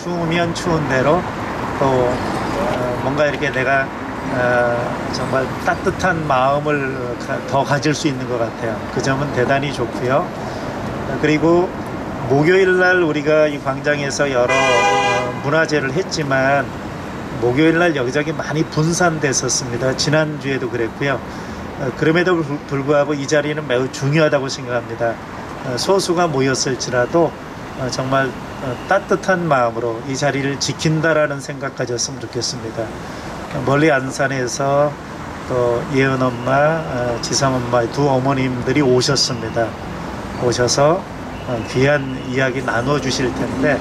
추우면 추운 대로 또 뭔가 이렇게 내가 정말 따뜻한 마음을 더 가질 수 있는 것 같아요. 그 점은 대단히 좋고요. 그리고 목요일 날 우리가 이 광장에서 여러 문화제를 했지만 목요일 날 여기저기 많이 분산됐었습니다. 지난주에도 그랬고요. 그럼에도 불구하고 이 자리는 매우 중요하다고 생각합니다. 소수가 모였을지라도 정말 따뜻한 마음으로 이 자리를 지킨다라는 생각 가졌으면 좋겠습니다. 멀리 안산에서 또 예은 엄마, 지상 엄마 두 어머님들이 오셨습니다. 오셔서 귀한 이야기 나눠주실 텐데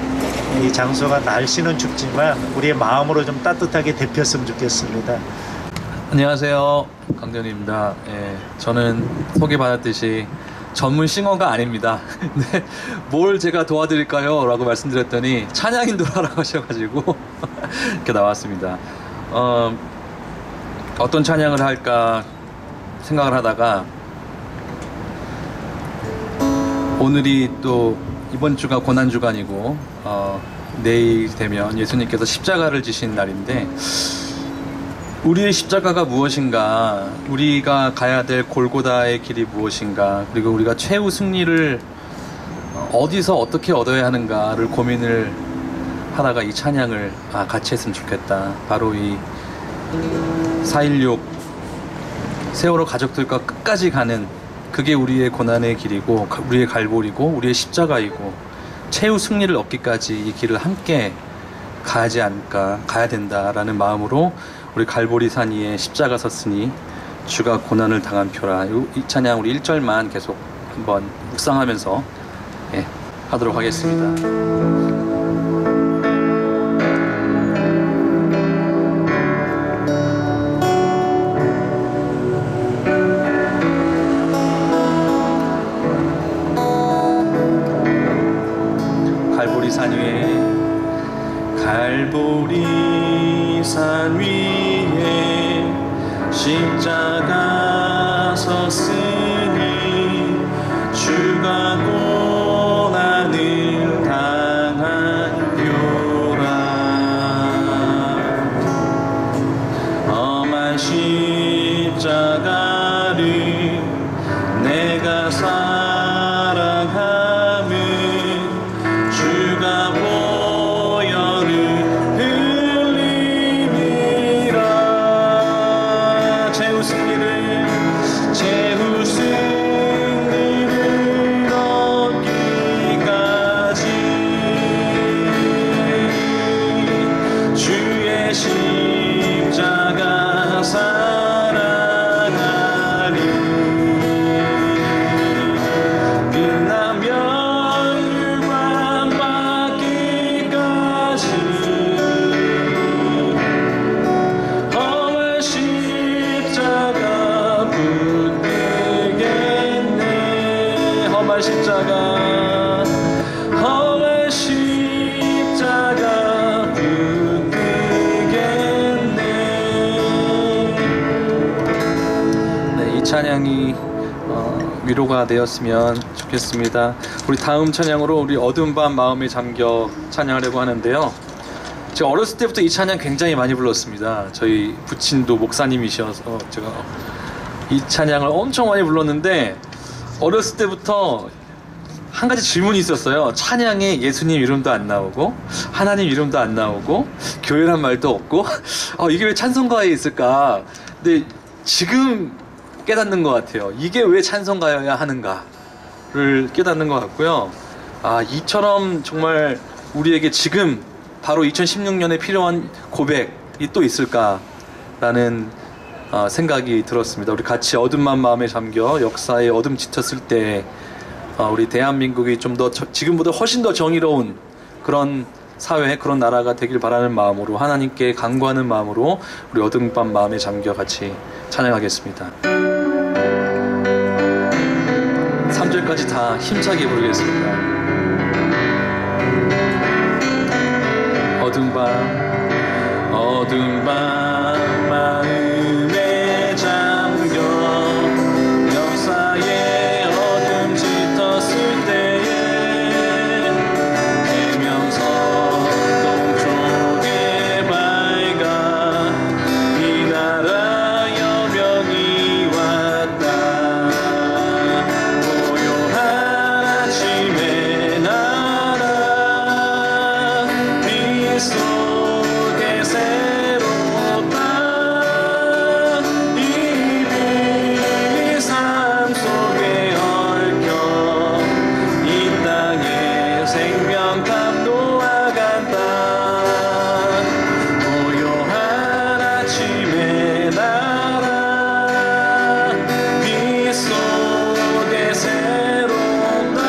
이 장소가 날씨는 춥지만 우리의 마음으로 좀 따뜻하게 데폈으면 좋겠습니다. 안녕하세요, 강전입니다. 예, 저는 소개받았듯이 전문 싱어가 아닙니다. 근데 뭘 제가 도와드릴까요? 라고 말씀드렸더니 찬양 인도라고 하셔가지고 이렇게 나왔습니다. 어떤 찬양을 할까 생각을 하다가 오늘이 또 이번 주가 고난주간이고 내일 되면 예수님께서 십자가를 지신 날인데 우리의 십자가가 무엇인가, 우리가 가야 될 골고다의 길이 무엇인가, 그리고 우리가 최후 승리를 어디서 어떻게 얻어야 하는가를 고민을 하다가 이 찬양을 같이 했으면 좋겠다. 바로 이 4.16 세월호 가족들과 끝까지 가는 그게 우리의 고난의 길이고 우리의 갈보리고 우리의 십자가이고 최후 승리를 얻기까지 이 길을 함께 가야지 않을까, 가야 된다라는 마음으로 우리 갈보리 산 위에 십자가 섰으니 주가 고난을 당한 표라. 이 찬양 우리 1절만 계속 한번 묵상하면서 하도록 하겠습니다. 갈보리 산 위에 십자가 섰으니 주가 고난을 당한 표라. 험한 십자가를 내가 사랑하면 주가 십자가 붙들겠네. 이 찬양이 위로가 되었으면 좋겠습니다. 우리 다음 찬양으로 우리 어두운 밤 마음에 잠겨 찬양하려고 하는데요. 제가 어렸을 때부터 이 찬양 굉장히 많이 불렀습니다. 저희 부친도 목사님이셔서 제가 이 찬양을 엄청 많이 불렀는데 어렸을 때부터 한 가지 질문이 있었어요. 찬양에 예수님 이름도 안 나오고 하나님 이름도 안 나오고 교회란 말도 없고 이게 왜 찬송가에 있을까? 근데 지금 깨닫는 것 같아요. 이게 왜 찬송가여야 하는가를 깨닫는 것 같고요. 이처럼 정말 우리에게 지금 바로 2016년에 필요한 고백이 또 있을까라는 생각이 들었습니다. 우리 같이 어둠만 마음에 잠겨 역사의 어둠 짙었을 때 우리 대한민국이 좀 더 지금보다 훨씬 더 정의로운 그런 사회, 그런 나라가 되길 바라는 마음으로 하나님께 간구하는 마음으로 우리 어둠 밤 마음에 잠겨 같이 찬양하겠습니다. 3절까지 다 힘차게 부르겠습니다. 어둠 밤 마음에 잠겨 역사의 어둠 짙었을 때에 대면서 또 속에 새롭다 이들이 삶 속에 얽혀 이 땅에 생명감 놓아간다 고요한 아침의 나라 빛 속에 새롭다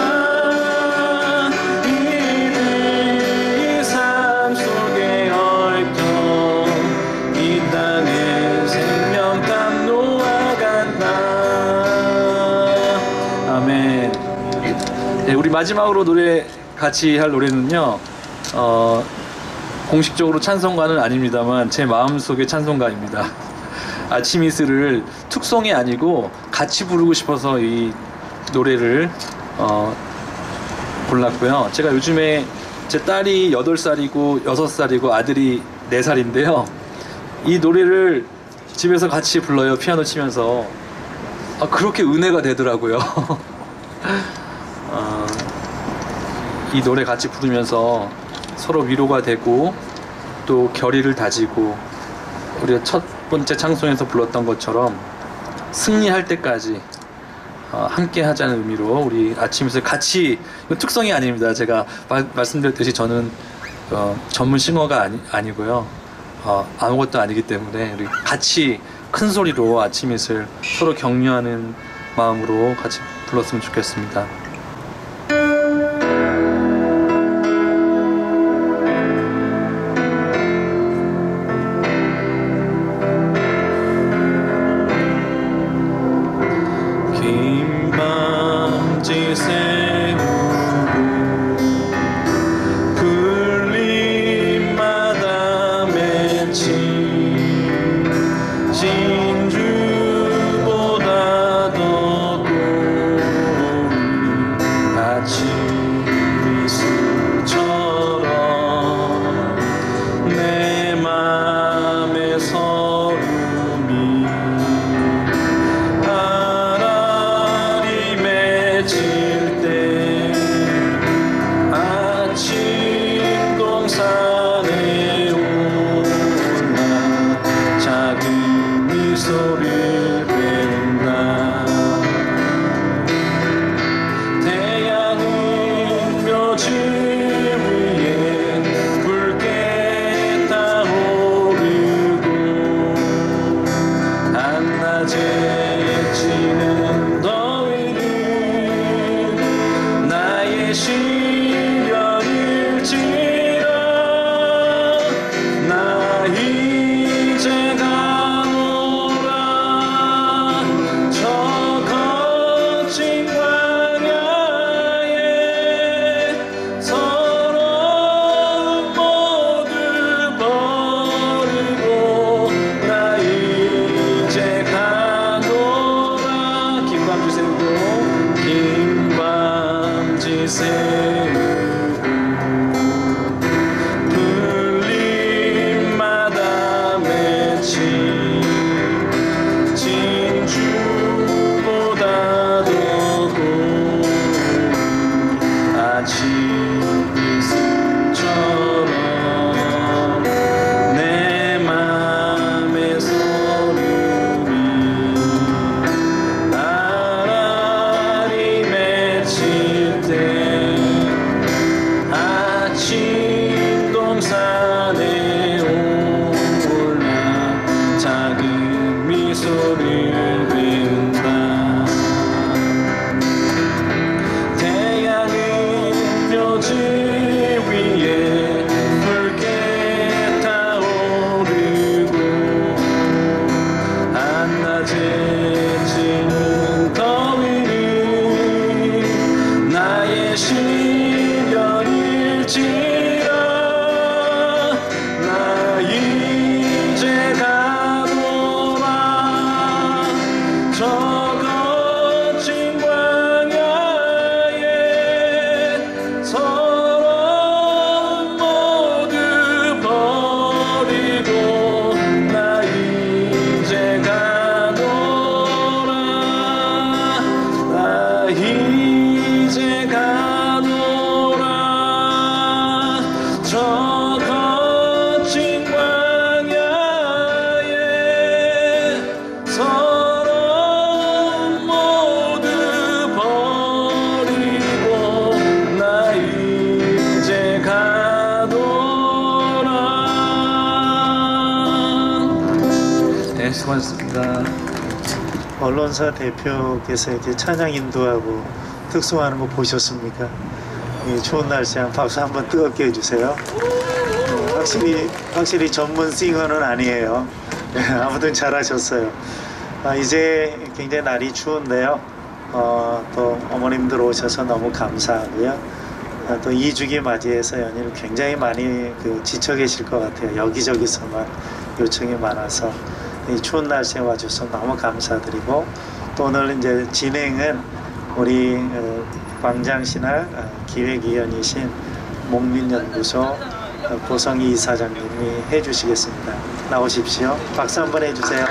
이들이 삶 속에 얽혀 이 땅에 생명감 놓아간다. 아멘. 네, 우리 마지막으로 노래 같이 할 노래는요. 공식적으로 찬송가는 아닙니다만 제 마음속의 찬송가입니다. 아침 이슬을 툭송이 아니고 같이 부르고 싶어서 이 노래를 골랐고요. 제가 요즘에 제 딸이 8살이고 6살이고 아들이 4살인데요. 이 노래를 집에서 같이 불러요. 피아노 치면서. 그렇게 은혜가 되더라고요. 이 노래 같이 부르면서 서로 위로가 되고 또 결의를 다지고 우리가 첫 번째 찬송에서 불렀던 것처럼 승리할 때까지 함께 하자는 의미로 우리 아침에서 같이, 이건 특성이 아닙니다. 제가 말씀드렸듯이 저는 전문 싱어가 아니고요. 아무것도 아니기 때문에 우리 같이 큰 소리로 아침이슬 서로 격려하는 마음으로 같이 불렀으면 좋겠습니다. 긴 밤지 새우고 풀잎마다 맺힌 진주보다 더 고운 아침 이슬처럼 내 맘의 서름이 바람이 맺힐 때 아침 동산에 온다 작은 미소를 뺀다 태양은 묘지 위에 붉게 타오르고 한낮에 지는 더위는 나의 시련일지라 나 이제 가노라 저 거친 광야에 서러움 모두 버리고 나 이제 가노라 긴 밤지 새우고 긴 밤지 새우고 풀잎마다 맺힌 진주보다 더 고운 아침 이슬처럼 내 맘의 소름이 알알이 맺힐 때 아침 동산에 올라 작은 미소를 빈다 태양은 묘지 위에 붉게 타오르고 한낮에 지는 더위는 나의 시련일지라 나 이제 가노라 저 거친 광야에 서러움 모두 버리고 나 이제 가노라 나 이제 가노라 저 수고하셨습니다. 언론사 대표께서 이렇게 찬양 인도하고 특송하는 거 보셨습니까? 이 추운 날씨에 박수 한번 뜨겁게 해주세요. 확실히 전문 싱어는 아니에요. 아무튼 잘하셨어요. 이제 굉장히 날이 추운데요. 또 어머님들 오셔서 너무 감사하고요. 또 2주기 맞이해서 연일 굉장히 많이 지쳐 계실 것 같아요. 여기저기서만 요청이 많아서 이 추운 날씨에 와줘서 너무 감사드리고, 또 오늘 이제 진행은 우리 광장신학 기획위원이신 목민연구소 고성희 이사장님이 해주시겠습니다. 나오십시오. 박수 한번 해주세요.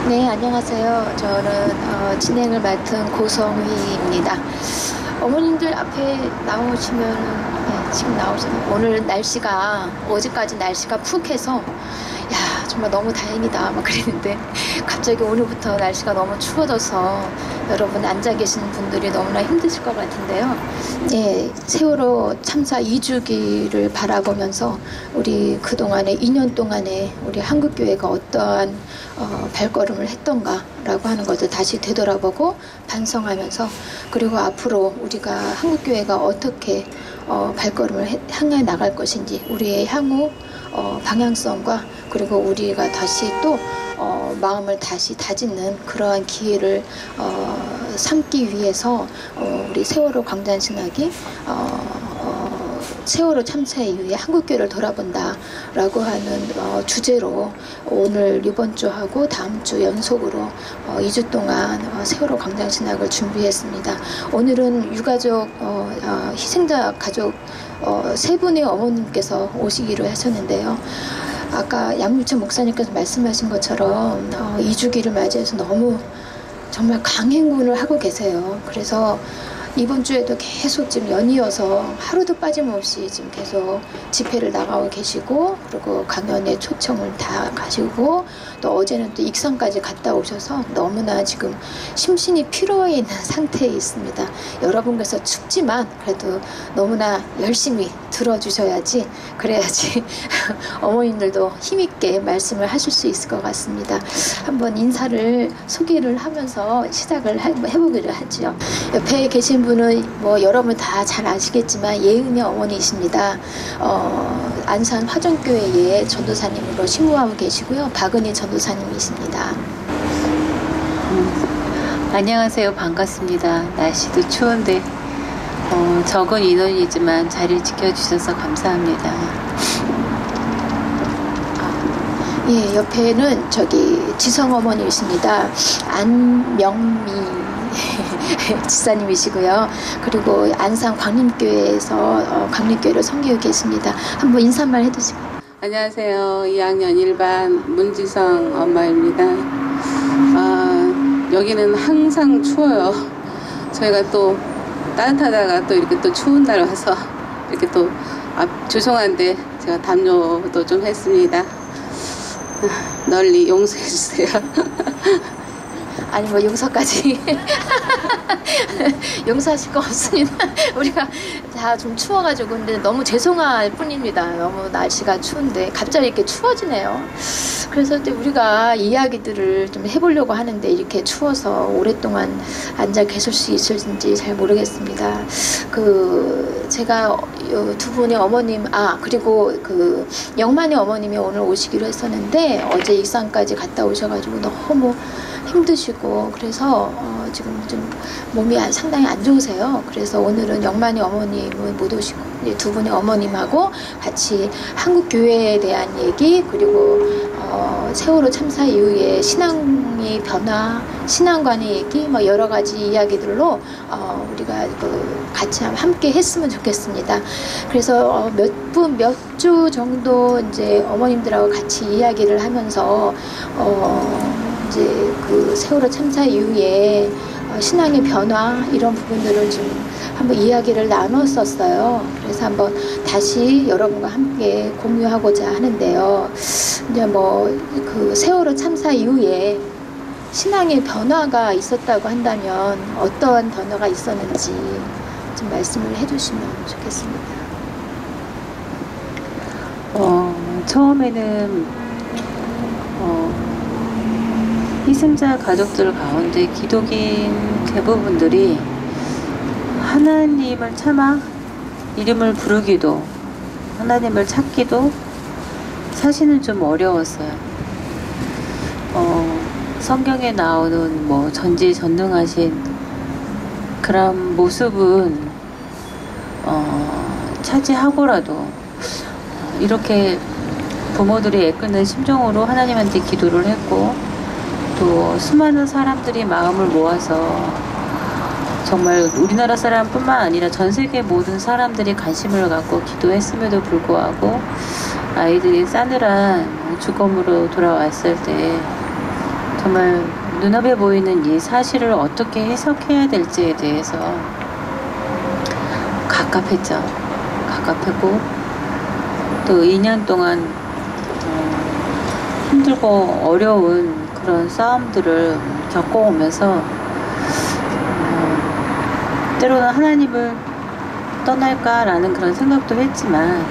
네, 안녕하세요. 저는 진행을 맡은 고성희입니다. 어머님들 앞에 나오시면, 네, 지금 나오시면 오늘 날씨가, 어제까지 날씨가 푹해서 야, 정말 너무 다행이다 막 그랬는데 갑자기 오늘부터 날씨가 너무 추워져서 여러분 앉아 계시는 분들이 너무나 힘드실 것 같은데요. 예, 세월호 참사 2주기를 바라보면서 우리 그동안에 2년 동안에 우리 한국교회가 어떠한 발걸음을 했던가라고 하는 것을 다시 되돌아보고 반성하면서, 그리고 앞으로 우리가 한국교회가 어떻게 발걸음을 향해 나갈 것인지, 우리의 향후 방향성과, 그리고 우리가 다시 또 마음을 다시 다짓는 그러한 기회를 삼기 위해서 우리 세월호 광장신학이 세월호 참사 이후에 한국교회를 돌아본다라고 하는 주제로 오늘 이번 주하고 다음 주 연속으로 2주 동안 세월호 광장신학을 준비했습니다. 오늘은 유가족 희생자 가족 세 분의 어머님께서 오시기로 하셨는데요. 아까 양유천 목사님께서 말씀하신 것처럼 2주기를 맞이해서 너무 정말 강행군을 하고 계세요. 그래서 이번 주에도 계속 지금 연이어서 하루도 빠짐없이 지금 계속 집회를 나가고 계시고, 그리고 강연에 초청을 다 가시고, 또 어제는 또 익산까지 갔다 오셔서 너무나 지금 심신이 피로해 있는 상태에 있습니다. 여러분께서 춥지만 그래도 너무나 열심히 들어주셔야지, 그래야지 어머님들도 힘있게 말씀을 하실 수 있을 것 같습니다. 한번 소개를 하면서 시작을 해보기로 하죠. 옆에 계신 분은 뭐 여러분 다 잘 아시겠지만 예은의 어머니이십니다. 안산 화정교회의 전도사님으로 심우하고 계시고요. 박은희 전도사님이십니다. 안녕하세요. 반갑습니다. 날씨도 추운데 적은 인원이지만 자리를 지켜주셔서 감사합니다. 예, 옆에는 지성 어머니이십니다. 안명미 지사님이시고요. 그리고 안산 광림교회에서 광림교회를 섬기고 계십니다. 한번 인사말 해주세요. 안녕하세요. 2학년 1반 문지성 엄마입니다. 여기는 항상 추워요. 저희가 또 따뜻하다가 또 이렇게 또 추운 날 와서 이렇게 또 죄송한데 제가 담요도 좀 했습니다. 널리 용서해 주세요. 아니 뭐 용서까지 용서하실 거 없습니다. 우리가 다 좀 추워가지고, 근데 너무 죄송할 뿐입니다. 너무 날씨가 추운데 갑자기 이렇게 추워지네요. 그래서 우리가 이야기들을 좀 해보려고 하는데 이렇게 추워서 오랫동안 앉아 계실 수 있을지 잘 모르겠습니다. 제가 두 분의 어머님, 그리고 영만의 어머님이 오늘 오시기로 했었는데 어제 익산까지 갔다 오셔가지고 너무 힘드시고, 그래서 지금 좀 몸이 상당히 안 좋으세요. 그래서 오늘은 영만의 어머님은 못 오시고 두 분의 어머님하고 같이 한국 교회에 대한 얘기, 그리고 세월호 참사 이후에 신앙의 변화, 신앙관의 얘기, 뭐 여러 가지 이야기들로 우리가 같이 함께 했으면 좋겠습니다. 그래서 몇 주 정도 이제 어머님들하고 같이 이야기를 하면서 이제 세월호 참사 이후에 신앙의 변화 이런 부분들을 좀 한번 이야기를 나눴었어요. 그래서 한번 다시 여러분과 함께 공유하고자 하는데요. 이제 세월호 참사 이후에 신앙의 변화가 있었다고 한다면 어떠한 변화가 있었는지 좀 말씀을 해주시면 좋겠습니다. 처음에는 희생자 가족들 가운데 기독인 대부분들이 하나님을 차마 이름을 부르기도 하나님을 찾기도 사실은 좀 어려웠어요. 성경에 나오는 뭐 전지전능하신 그런 모습은 차지하고라도 이렇게 부모들이 애끓는 심정으로 하나님한테 기도를 했고 또 수많은 사람들이 마음을 모아서 정말 우리나라 사람뿐만 아니라 전 세계 모든 사람들이 관심을 갖고 기도했음에도 불구하고 아이들이 싸늘한 죽음으로 돌아왔을 때 정말 눈앞에 보이는 이 사실을 어떻게 해석해야 될지에 대해서 갑갑했죠. 갑갑했고 또 2년 동안 힘들고 어려운 그런 싸움들을 겪어오면서 때로는 하나님을 떠날까라는 그런 생각도 했지만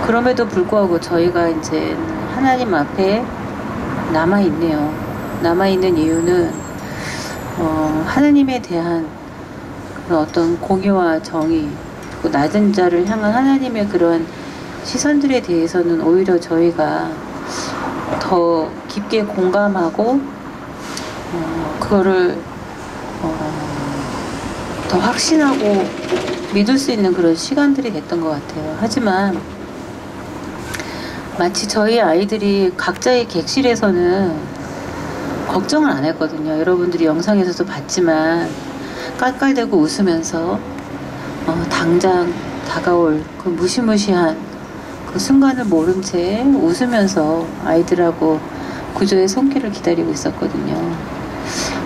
그럼에도 불구하고 저희가 이제 하나님 앞에 남아있네요. 남아있는 이유는 하나님에 대한 그런 어떤 공의와 정의 그리고 낮은 자를 향한 하나님의 그런 시선들에 대해서는 오히려 저희가 더 깊게 공감하고 그거를 더 확신하고 믿을 수 있는 그런 시간들이 됐던 것 같아요. 하지만 마치 저희 아이들이 각자의 객실에서는 걱정을 안 했거든요. 여러분들이 영상에서도 봤지만 깔깔대고 웃으면서 당장 다가올 그 무시무시한 그 순간을 모른 채 웃으면서 아이들하고 구조의 손길을 기다리고 있었거든요.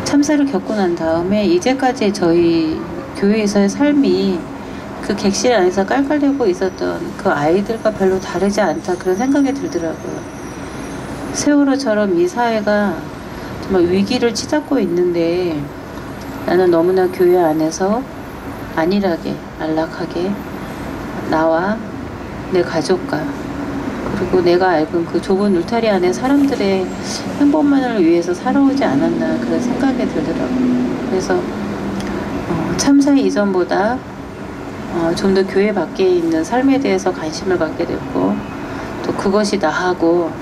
참사를 겪고 난 다음에 이제까지 저희 교회에서의 삶이 그 객실 안에서 깔깔대고 있었던 그 아이들과 별로 다르지 않다 그런 생각이 들더라고요. 세월호처럼 이 사회가 정말 위기를 치닫고 있는데 나는 너무나 교회 안에서 안일하게 안락하게 나와 내 가족과 그리고 내가 알던 그 좁은 울타리 안에 사람들의 행복만을 위해서 살아오지 않았나 그런 생각이 들더라고요. 그래서 참사 이전보다 좀 더 교회 밖에 있는 삶에 대해서 관심을 갖게 됐고 또 그것이 나하고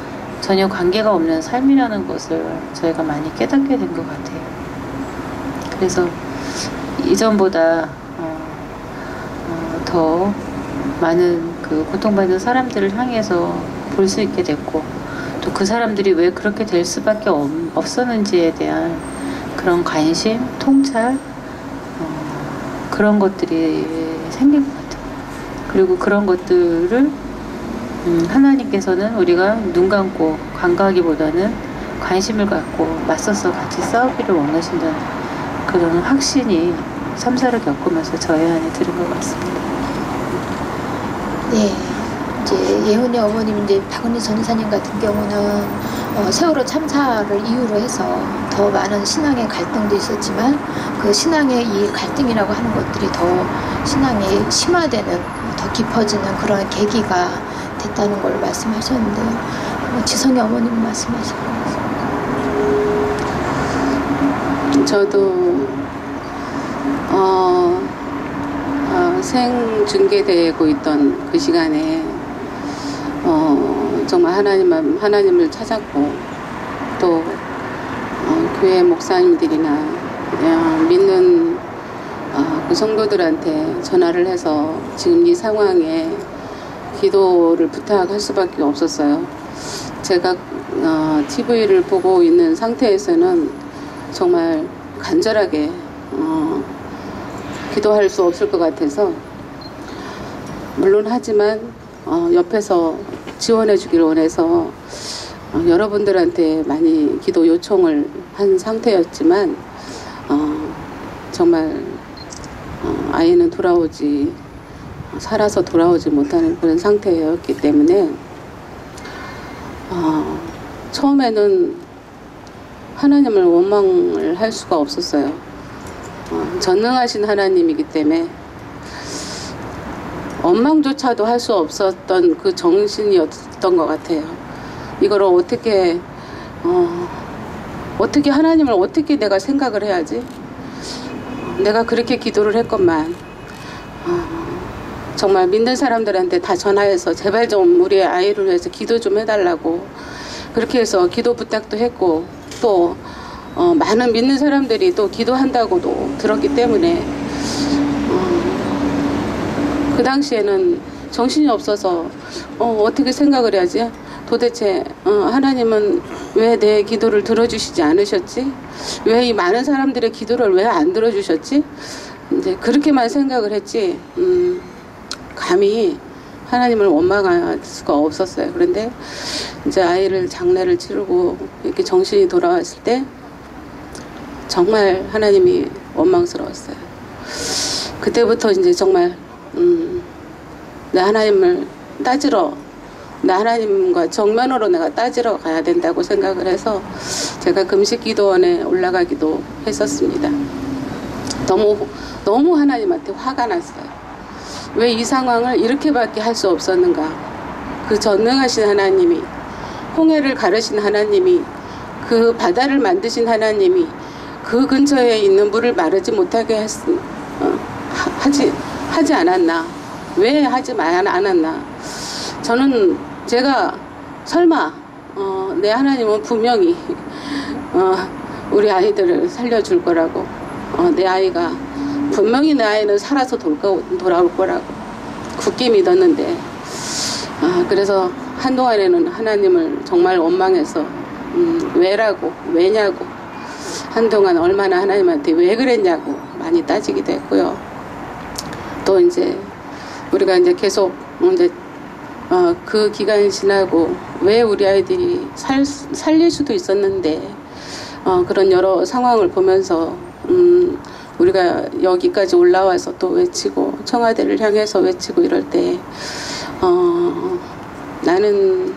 전혀 관계가 없는 삶이라는 것을 저희가 많이 깨닫게 된 것 같아요. 그래서 이전보다 더 많은 그 고통받는 사람들을 향해서 볼 수 있게 됐고 또 그 사람들이 왜 그렇게 될 수밖에 없었는지에 대한 그런 관심, 통찰 그런 것들이 생긴 것 같아요. 그리고 그런 것들을 하나님께서는 우리가 눈 감고 간과하기보다는 관심을 갖고 맞서서 같이 싸우기를 원하신다는 그런 확신이 참사를 겪으면서 저희 안에 들은 것 같습니다. 네, 이제 예훈이 어머님 이제 박은희 전사님 같은 경우는 세월호 참사를 이유로 해서 더 많은 신앙의 갈등도 있었지만 그 신앙의 이 갈등이라고 하는 것들이 더 신앙이 심화되는 더 깊어지는 그런 계기가 됐다는 걸 말씀하셨는데요. 지성이 어머님 말씀하시고 저도 생중계되고 있던 그 시간에 정말 하나님을 찾았고 또 교회 목사님들이나 믿는 그 성도들한테 전화를 해서 지금 이 상황에 기도를 부탁할 수밖에 없었어요. 제가 TV를 보고 있는 상태에서는 정말 간절하게 기도할 수 없을 것 같아서 물론 하지만 옆에서 지원해 주기를 원해서 여러분들한테 많이 기도 요청을 한 상태였지만 정말 아이는 살아서 돌아오지 못하는 그런 상태였기 때문에 처음에는 하나님을 원망을 할 수가 없었어요. 전능하신 하나님이기 때문에 원망조차도 할 수 없었던 그 정신이었던 것 같아요. 이걸 어떻게 어떻게 하나님을 어떻게 내가 생각을 해야지? 내가 그렇게 기도를 했건만 정말 믿는 사람들한테 다 전화해서 제발 좀 우리 아이를 위해서 기도 좀 해달라고 그렇게 해서 기도 부탁도 했고 또 많은 믿는 사람들이 또 기도한다고도 들었기 때문에 그 당시에는 정신이 없어서 어떻게 생각을 해야지? 도대체 하나님은 왜 내 기도를 들어주시지 않으셨지? 왜 이 많은 사람들의 기도를 왜 안 들어주셨지? 이제 그렇게만 생각을 했지 감히 하나님을 원망할 수가 없었어요. 그런데 이제 아이를 장례를 치르고 이렇게 정신이 돌아왔을 때 정말 하나님이 원망스러웠어요. 그때부터 이제 정말 내 하나님을 따지러 내 하나님과 정면으로 내가 따지러 가야 된다고 생각을 해서 제가 금식기도원에 올라가기도 했었습니다. 너무 하나님한테 화가 났어요. 왜 이 상황을 이렇게밖에 할 수 없었는가? 그 전능하신 하나님이 홍해를 가르신 하나님이 그 바다를 만드신 하나님이 그 근처에 있는 물을 마르지 못하게 하지 않았나? 왜 하지 않았나? 저는 제가 설마 내 하나님은 분명히 우리 아이들을 살려줄 거라고 내 아이가 분명히 내 아이는 살아서 돌아올 거라고 굳게 믿었는데 그래서 한동안에는 하나님을 정말 원망해서 왜냐고 한동안 얼마나 하나님한테 왜 그랬냐고 많이 따지기도 했고요. 또 이제 우리가 이제 계속 이제 그 기간이 지나고 왜 우리 아이들이 살릴 수도 있었는데 그런 여러 상황을 보면서 우리가 여기까지 올라와서 또 외치고 청와대를 향해서 외치고 이럴 때 나는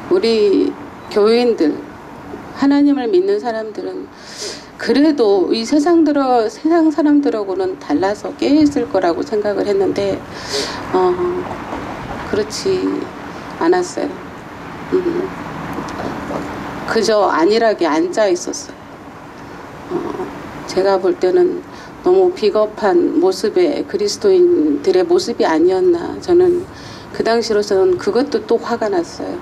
우리 교인들 하나님을 믿는 사람들은 그래도 이 세상 사람들하고는 달라서 깨어있을 거라고 생각을 했는데 그렇지 않았어요. 그저 안일하게 앉아 있었어요. 제가 볼 때는 너무 비겁한 모습의 그리스도인들의 모습이 아니었나. 저는 그 당시로서는 그것도 또 화가 났어요.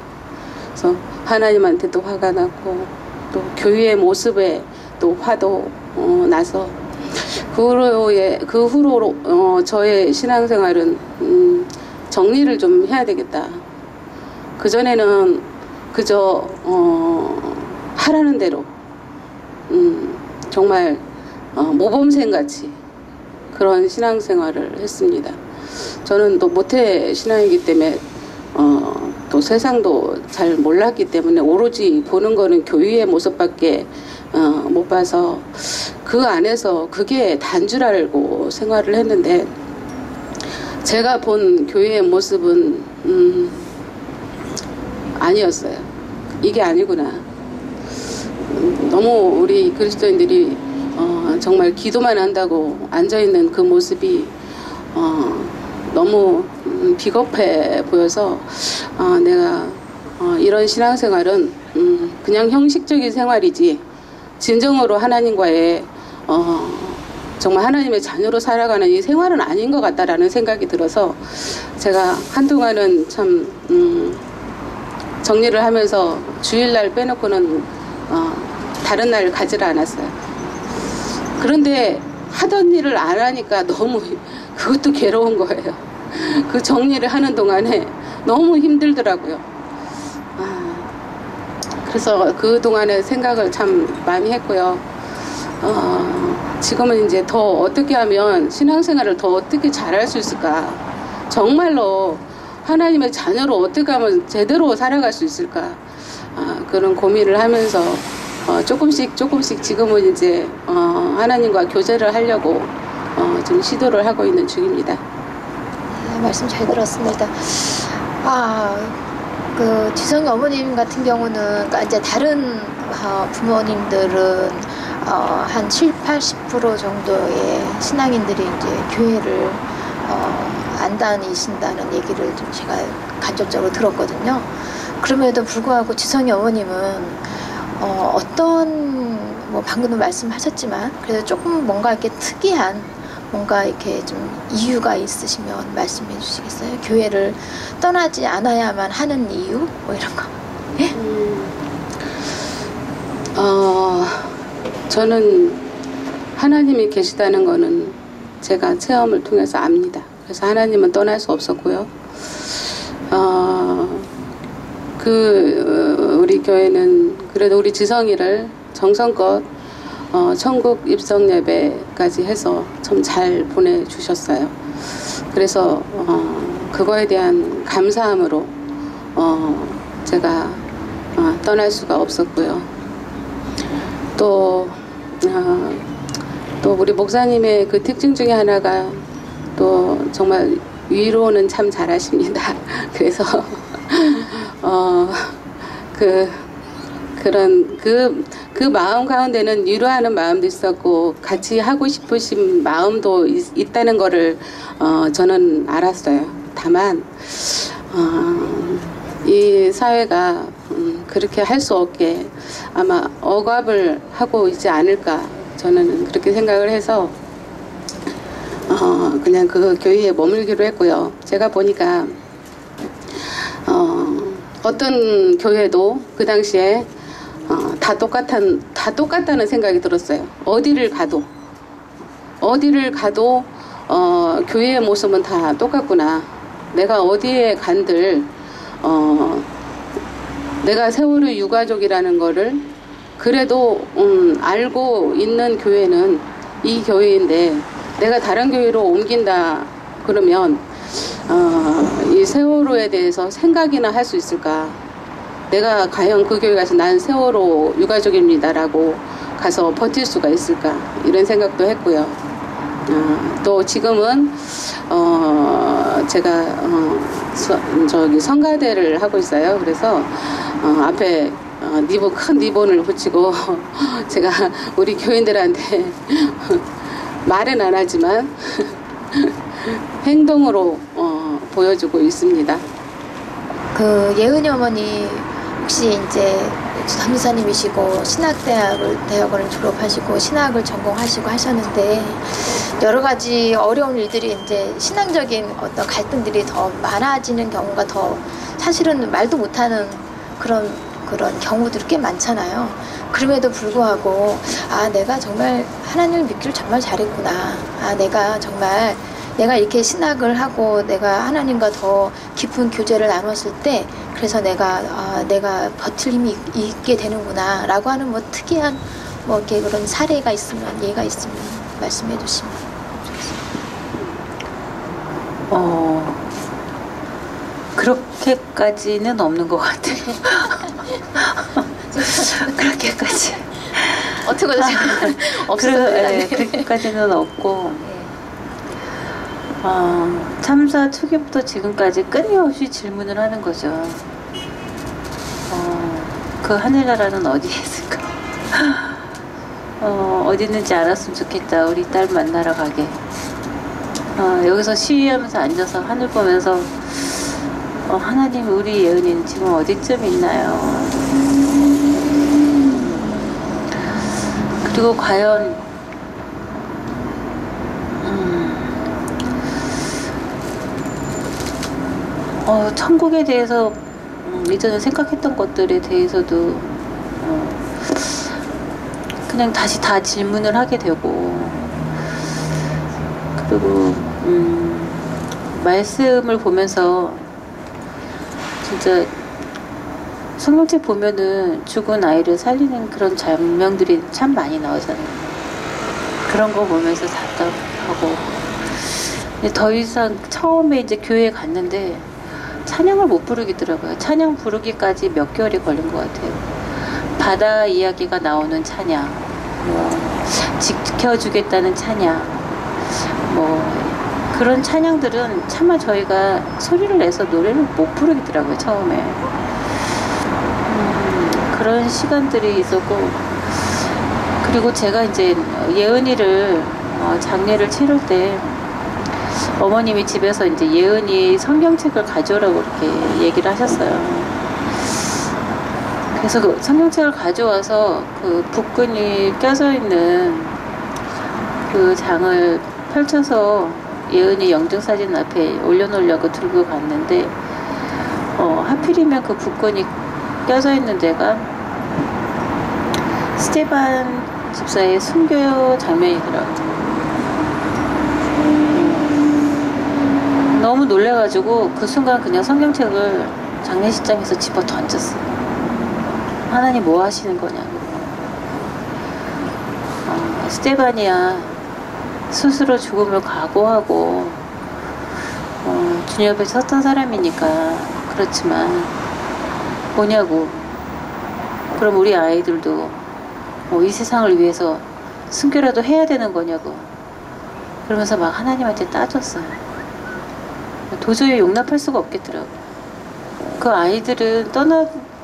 그래서 하나님한테도 화가 났고 또 교회의 모습에 또 화도 나서 그 후로 저의 신앙생활은 정리를 좀 해야 되겠다. 그전에는 그저 하라는 대로 정말 모범생같이 그런 신앙생활을 했습니다. 저는 또 모태 신앙이기 때문에 또 세상도 잘 몰랐기 때문에 오로지 보는 거는 교회의 모습밖에 못 봐서 그 안에서 그게 단 줄 알고 생활을 했는데 제가 본 교회의 모습은 아니었어요. 이게 아니구나. 너무 우리 그리스도인들이 정말 기도만 한다고 앉아있는 그 모습이 너무 비겁해 보여서 내가 이런 신앙생활은 그냥 형식적인 생활이지 진정으로 하나님과의 정말 하나님의 자녀로 살아가는 이 생활은 아닌 것 같다라는 생각이 들어서 제가 한동안은 참 정리를 하면서 주일날 빼놓고는 다른 날 가지를 않았어요. 그런데 하던 일을 안 하니까 너무 그것도 괴로운 거예요. 그 정리를 하는 동안에 너무 힘들더라고요. 그래서 그 동안에 생각을 참 많이 했고요. 지금은 이제 더 어떻게 하면 신앙생활을 더 어떻게 잘할 수 있을까? 정말로 하나님의 자녀로 어떻게 하면 제대로 살아갈 수 있을까? 그런 고민을 하면서 조금씩 지금은 이제 하나님과 교제를 하려고 좀 시도를 하고 있는 중입니다. 말씀 잘 들었습니다. 그 지성이 어머님 같은 경우는 이제 다른 부모님들은 한 70-80% 정도의 신앙인들이 이제 교회를 안 다니신다는 얘기를 좀 제가 간접적으로 들었거든요. 그럼에도 불구하고 지성이 어머님은 어떤 뭐 방금도 말씀하셨지만 그래도 조금 뭔가 이렇게 특이한 뭔가 이렇게 좀 이유가 있으시면 말씀해 주시겠어요? 교회를 떠나지 않아야만 하는 이유? 뭐 이런 거. 예? 저는 하나님이 계시다는 거는 제가 체험을 통해서 압니다. 그래서 하나님은 떠날 수 없었고요. 우리 교회는 그래도 우리 지성이를 정성껏 천국 입성 예배까지 해서 참 잘 보내주셨어요. 그래서 그거에 대한 감사함으로 제가 떠날 수가 없었고요. 또 우리 목사님의 그 특징 중에 하나가 또 정말 위로는 참 잘하십니다. 그래서 그 마음 가운데는 위로하는 마음도 있었고 같이 하고 싶으신 마음도 있다는 거를 저는 알았어요. 다만 이 사회가 그렇게 할 수 없게 아마 억압을 하고 있지 않을까 저는 그렇게 생각을 해서 그냥 그 교회에 머물기로 했고요. 제가 보니까 어떤 교회도 그 당시에 다 똑같다는 생각이 들었어요. 어디를 가도 교회의 모습은 다 똑같구나. 내가 어디에 간들 내가 세월호 유가족이라는 거를 그래도 알고 있는 교회는 이 교회인데 내가 다른 교회로 옮긴다 그러면 이 세월호에 대해서 생각이나 할 수 있을까? 내가 과연 그 교회 가서 난 세월호 유가족입니다라고 가서 버틸 수가 있을까? 이런 생각도 했고요. 또 지금은 제가 저기 성가대를 하고 있어요. 그래서 앞에 큰 리본을 붙이고 제가 우리 교인들한테 말은 안 하지만 행동으로 보여주고 있습니다. 그 예은이 어머니 혹시 이제 선교사님이시고 대학을 졸업하시고 신학을 전공하시고 하셨는데 여러 가지 어려운 일들이 이제 신앙적인 어떤 갈등들이 더 많아지는 경우가 더 사실은 말도 못하는 그런 경우들이 꽤 많잖아요. 그럼에도 불구하고 내가 정말 하나님을 믿기를 정말 잘했구나. 내가 이렇게 신학을 하고 내가 하나님과 더 깊은 교제를 나눴을 때 그래서 내가 버틸 힘이 있게 되는구나 라고 하는 뭐 특이한 뭐 이렇게 그런 사례가 있으면 예가 있으면 말씀해 주시면 좋겠습니다. 그렇게까지는 없는 것 같아요. 그렇게까지 어떻게 없어요? 그렇게까지는 없고 참사 초기부터 지금까지 끊임없이 질문을 하는 거죠. 그 하늘나라는 어디에 있을까? 어디 있는지 알았으면 좋겠다. 우리 딸 만나러 가게. 여기서 시위하면서 앉아서 하늘 보면서 하나님 우리 예은이는 지금 어디쯤 있나요? 그리고 과연 천국에 대해서 이전에 생각했던 것들에 대해서도 그냥 다시 다 질문을 하게 되고 그리고 말씀을 보면서 진짜 성경책 보면은 죽은 아이를 살리는 그런 장면들이 참 많이 나오잖아요. 그런 거 보면서 답답하고 더 이상 처음에 이제 교회에 갔는데 찬양을 못 부르겠더라고요. 찬양 부르기까지 몇 개월이 걸린 것 같아요. 바다 이야기가 나오는 찬양, 지켜주겠다는 찬양, 그런 찬양들은 차마 저희가 소리를 내서 노래를 못 부르겠더라고요. 처음에 그런 시간들이 있었고 그리고 제가 이제 예은이를 장례를 치를 때 어머님이 집에서 이제 예은이 성경책을 가져오라고 이렇게 얘기를 하셨어요. 그래서 그 성경책을 가져와서 그 복근이 껴져 있는 그 장을 펼쳐서 예은이 영정사진 앞에 올려놓으려고 들고 갔는데 하필이면 그 복근이 껴져 있는 데가 스테반 집사의 순교 장면이더라고요. 너무 놀래가지고 그 순간 그냥 성경책을 장례식장에서 집어 던졌어요. 하나님 뭐 하시는 거냐고. 스테반이야 스스로 죽음을 각오하고 주님 옆에 섰던 사람이니까 그렇지만 뭐냐고. 그럼 우리 아이들도 이 세상을 위해서 순교라도 해야 되는 거냐고. 그러면서 막 하나님한테 따졌어요. 도저히 용납할 수가 없겠더라고. 그 아이들은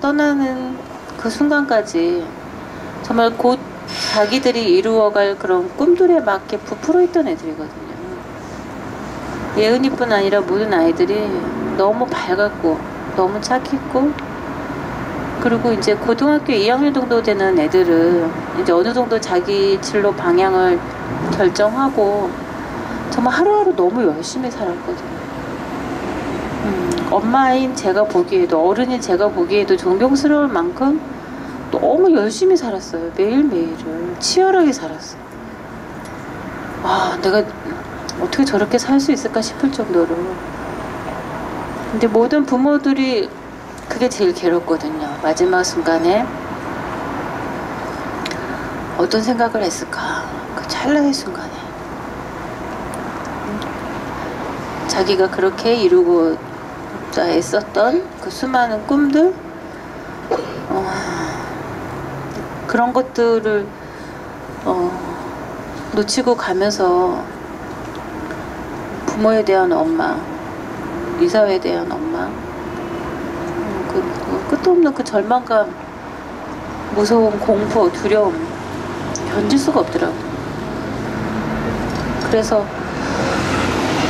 떠나는 그 순간까지 정말 곧 자기들이 이루어갈 그런 꿈들에 맞게 부풀어 있던 애들이거든요. 예은이뿐 아니라 모든 아이들이 너무 밝았고 너무 착했고, 그리고 이제 고등학교 2학년 정도 되는 애들은 이제 어느 정도 자기 진로 방향을 결정하고 정말 하루하루 너무 열심히 살았거든요. 엄마인 제가 보기에도, 어른인 제가 보기에도 존경스러울 만큼 너무 열심히 살았어요. 매일매일을 치열하게 살았어요. 와, 내가 어떻게 저렇게 살 수 있을까 싶을 정도로. 근데 모든 부모들이 그게 제일 괴롭거든요. 마지막 순간에 어떤 생각을 했을까? 그 찰나의 순간에 자기가 그렇게 이루고자 애썼던 그 수많은 꿈들, 그런 것들을 놓치고 가면서 부모에 대한 원망, 이 사회에 대한 원망, 그 끝도 없는 그 절망감, 무서움, 공포, 두려움 견딜 수가 없더라고요. 그래서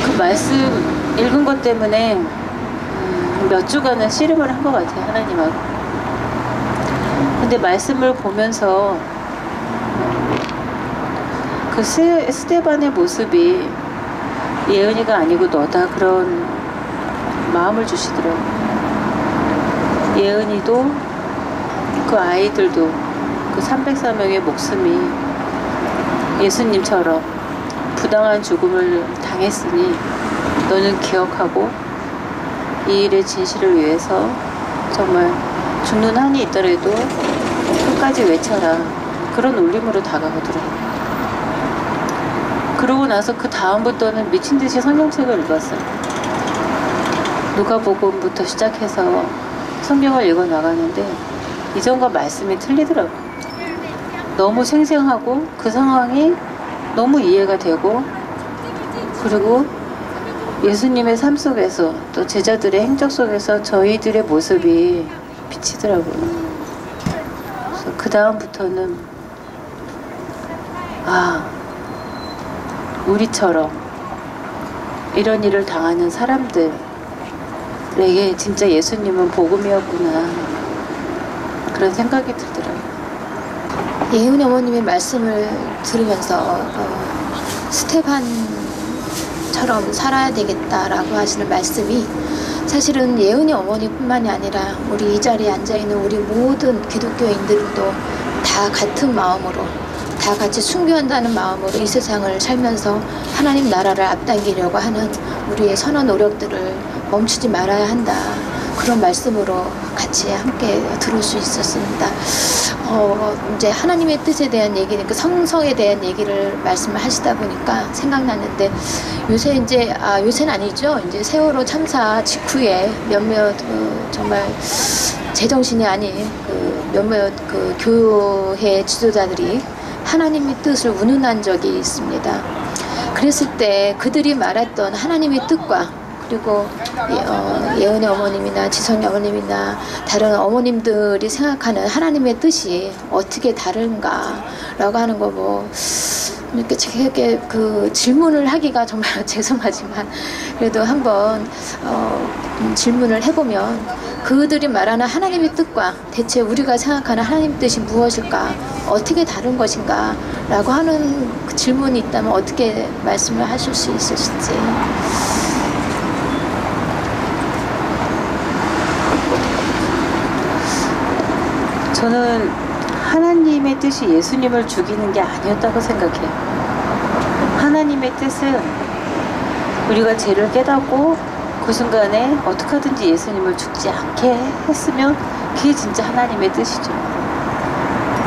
그 말씀 읽은 것 때문에 몇 주간은 씨름을 한 것 같아요, 하나님하고. 근데 말씀을 보면서 그 스테반의 모습이 예은이가 아니고 너다, 그런 마음을 주시더라고요. 예은이도 그 아이들도 그 304명의 목숨이 예수님처럼 부당한 죽음을 당했으니 너는 기억하고 이 일의 진실을 위해서 정말 죽는 한이 있더라도 끝까지 외쳐라, 그런 울림으로 다가오더라고요. 그러고 나서 그 다음부터는 미친듯이 성경책을 읽었어요. 누가복음부터 시작해서 성경을 읽어 나가는데 이전과 말씀이 틀리더라고요. 너무 생생하고 그 상황이 너무 이해가 되고, 그리고 예수님의 삶 속에서 또 제자들의 행적 속에서 저희들의 모습이 비치더라고요. 그래서 그 다음부터는 우리처럼 이런 일을 당하는 사람들에게 진짜 예수님은 복음이었구나, 그런 생각이 들더라고요. 예은이 어머님의 말씀을 들으면서 스테반처럼 살아야 되겠다라고 하시는 말씀이 사실은 예은이 어머니뿐만이 아니라 우리 이 자리에 앉아있는 우리 모든 기독교인들도 다 같은 마음으로, 다 같이 순교한다는 마음으로 이 세상을 살면서 하나님 나라를 앞당기려고 하는 우리의 선한 노력들을 멈추지 말아야 한다, 그런 말씀으로 같이 함께 들을 수 있었습니다. 이제 하나님의 뜻에 대한 얘기는, 그 성성에 대한 얘기를 말씀을 하시다 보니까 생각났는데, 요새 이제 요새는 아니죠. 이제 세월호 참사 직후에 몇몇 정말 제정신이 아닌 몇몇 교회 지도자들이 하나님의 뜻을 운운한 적이 있습니다. 그랬을 때 그들이 말했던 하나님의 뜻과, 그리고 예은의 어머님이나 지선이 어머님이나 다른 어머님들이 생각하는 하나님의 뜻이 어떻게 다른가라고 하는 거, 이렇게 그 질문을 하기가 정말 죄송하지만 그래도 한번 질문을 해보면, 그들이 말하는 하나님의 뜻과 대체 우리가 생각하는 하나님의 뜻이 무엇일까? 어떻게 다른 것인가? 라고 하는 그 질문이 있다면 어떻게 말씀을 하실 수 있으실지. 저는 하나님의 뜻이 예수님을 죽이는 게 아니었다고 생각해요. 하나님의 뜻은 우리가 죄를 깨닫고 그 순간에 어떻게 하든지 예수님을 죽지 않게 했으면 그게 진짜 하나님의 뜻이죠.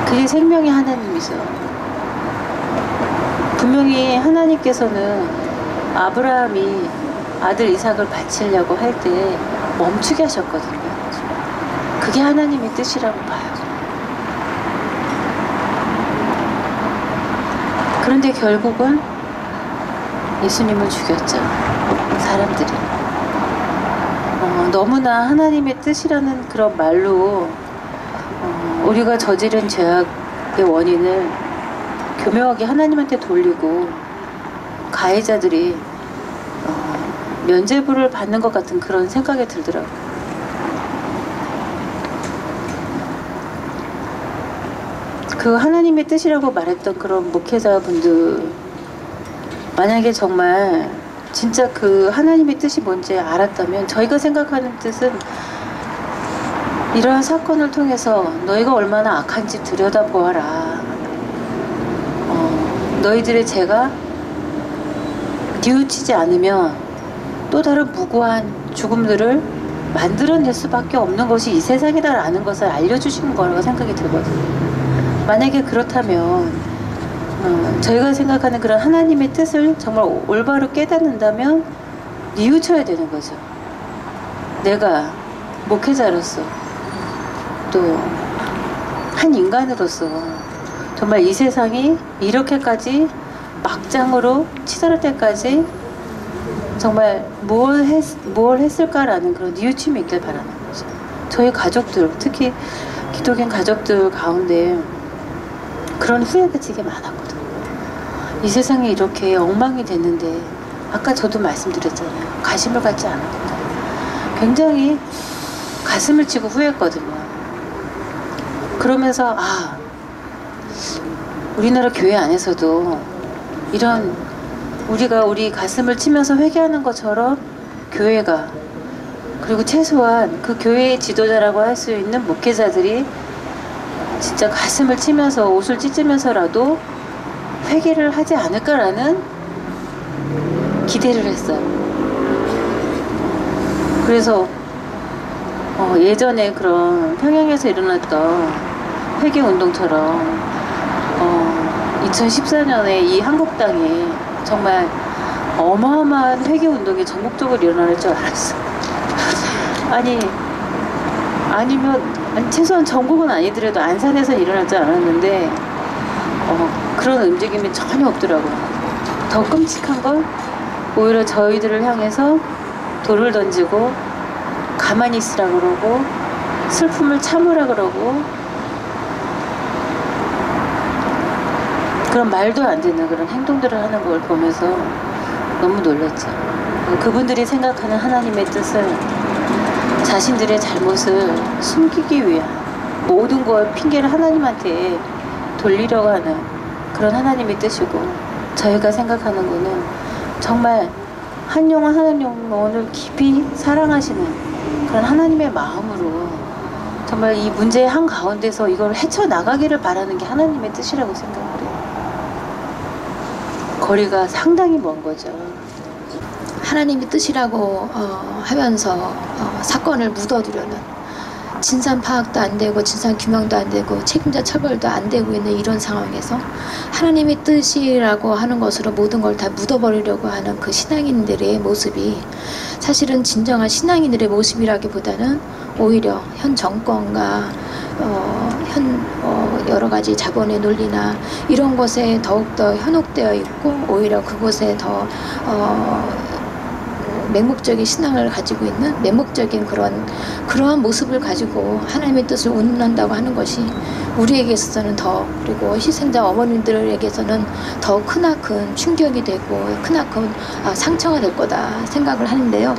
그게 생명의 하나님이죠. 분명히 하나님께서는 아브라함이 아들 이삭을 바치려고 할 때 멈추게 하셨거든요. 그게 하나님의 뜻이라고 봐요. 그런데 결국은 예수님을 죽였죠. 사람들이. 너무나 하나님의 뜻이라는 그런 말로 우리가 저지른 죄악의 원인을 교묘하게 하나님한테 돌리고 가해자들이 면죄부를 받는 것 같은 그런 생각이 들더라고요. 그 하나님의 뜻이라고 말했던 그런 목회자분들, 만약에 정말 진짜 그 하나님의 뜻이 뭔지 알았다면 저희가 생각하는 뜻은 이러한 사건을 통해서 너희가 얼마나 악한지 들여다보아라. 너희들의 죄가 뉘우치지 않으면 또 다른 무고한 죽음들을 만들어낼 수밖에 없는 것이 이 세상이다라는 것을 알려주시는 거라고 생각이 들거든요. 만약에 그렇다면 저희가 생각하는 그런 하나님의 뜻을 정말 올바로 깨닫는다면 뉘우쳐야 되는 거죠. 내가 목회자로서 또 한 인간으로서 정말 이 세상이 이렇게까지 막장으로 치달을 때까지 정말 뭘 했을까라는 그런 뉘우침이 있길 바라는 거죠. 저희 가족들, 특히 기독인 가족들 가운데 그런 후회가 되게 많았거든요. 이 세상이 이렇게 엉망이 됐는데 아까 저도 말씀드렸잖아요. 가심을 갖지 않았구나. 굉장히 가슴을 치고 후회했거든요. 그러면서 우리나라 교회 안에서도 이런 우리가 우리 가슴을 치면서 회개하는 것처럼 교회가, 그리고 최소한 그 교회의 지도자라고 할 수 있는 목회자들이 진짜 가슴을 치면서 옷을 찢으면서라도 회개를 하지 않을까라는 기대를 했어요. 그래서 예전에 그런 평양에서 일어났던 회개운동처럼 2014년에 이 한국당에 정말 어마어마한 회개운동이 전국적으로 일어날 줄 알았어요. 아니면 최소한 전국은 아니더라도 안산에서 일어날 줄 알았는데 그런 움직임이 전혀 없더라고요. 더 끔찍한 건 오히려 저희들을 향해서 돌을 던지고 가만히 있으라 그러고 슬픔을 참으라 그러고 그런 말도 안 되는 그런 행동들을 하는 걸 보면서 너무 놀랐죠. 그분들이 생각하는 하나님의 뜻은 자신들의 잘못을 숨기기 위한 모든 걸 핑계를 하나님한테 돌리려고 하는 그런 하나님의 뜻이고, 저희가 생각하는 거는 정말 한 영혼 한 영혼을 깊이 사랑하시는 그런 하나님의 마음으로 정말 이 문제의 한가운데서 이걸 헤쳐나가기를 바라는 게 하나님의 뜻이라고 생각을 해요. 거리가 상당히 먼 거죠. 하나님의 뜻이라고 하면서 사건을 묻어두려는, 진상 파악도 안 되고 진상 규명도 안 되고 책임자 처벌도 안 되고 있는 이런 상황에서 하나님의 뜻이라고 하는 것으로 모든 걸 다 묻어버리려고 하는 그 신앙인들의 모습이 사실은 진정한 신앙인들의 모습이라기보다는 오히려 현 정권과 여러 가지 자본의 논리나 이런 것에 더욱더 현혹되어 있고, 오히려 그곳에 더 맹목적인 신앙을 가지고 있는 맹목적인 그러한 모습을 가지고 하나님의 뜻을 운운한다고 하는 것이 우리에게 있어서는 더, 그리고 희생자 어머님들에게서는 더 크나큰 충격이 되고 크나큰 상처가 될 거다 생각을 하는데요.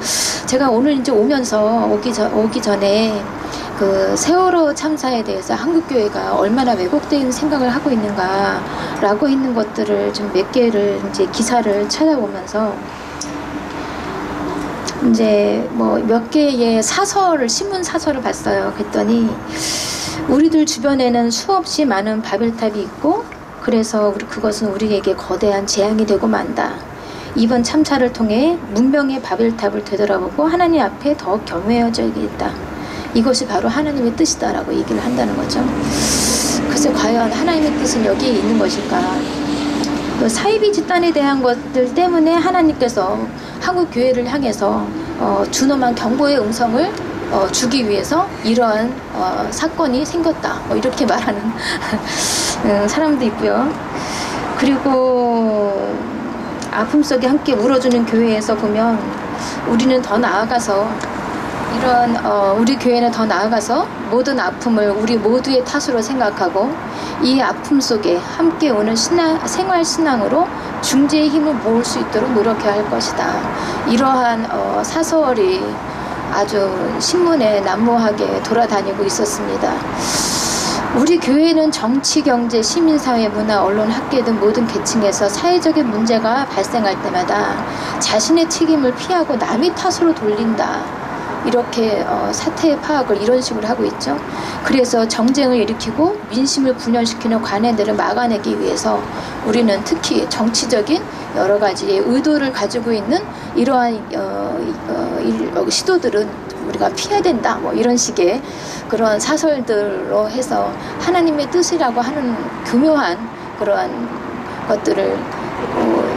제가 오늘 이제 오기 전에 그 세월호 참사에 대해서 한국교회가 얼마나 왜곡된 생각을 하고 있는가라고 있는 것들을 좀 몇 개를 이제 기사를 찾아보면서 이제 뭐 몇 개의 신문 사설을 봤어요. 그랬더니 우리들 주변에는 수없이 많은 바벨탑이 있고 그래서 그것은 우리에게 거대한 재앙이 되고 만다. 이번 참사를 통해 문명의 바벨탑을 되돌아보고 하나님 앞에 더 겸허해져야겠다. 이것이 바로 하나님의 뜻이다라고 얘기를 한다는 거죠. 글쎄 과연 하나님의 뜻은 여기에 있는 것일까? 사이비 집단에 대한 것들 때문에 하나님께서 한국 교회를 향해서 준엄한 경고의 음성을 주기 위해서 이러한 사건이 생겼다. 이렇게 말하는 사람도 있고요. 그리고 아픔 속에 함께 울어주는 교회에서 보면 우리는 더 나아가서 우리 교회는 더 나아가서 모든 아픔을 우리 모두의 탓으로 생각하고 이 아픔 속에 함께 오는 생활 신앙으로 중재의 힘을 모을 수 있도록 노력해야 할 것이다. 이러한 사설이 아주 신문에 난무하게 돌아다니고 있었습니다. 우리 교회는 정치, 경제, 시민사회, 문화, 언론, 학계 등 모든 계층에서 사회적인 문제가 발생할 때마다 자신의 책임을 피하고 남의 탓으로 돌린다. 이렇게 사태의 파악을 이런 식으로 하고 있죠. 그래서 정쟁을 일으키고 민심을 분열시키는 관행들을 막아내기 위해서 우리는 특히 정치적인 여러 가지의 의도를 가지고 있는 이러한 시도들은 우리가 피해야 된다. 이런 식의 그런 사설들로 해서 하나님의 뜻이라고 하는 교묘한 그러한 것들을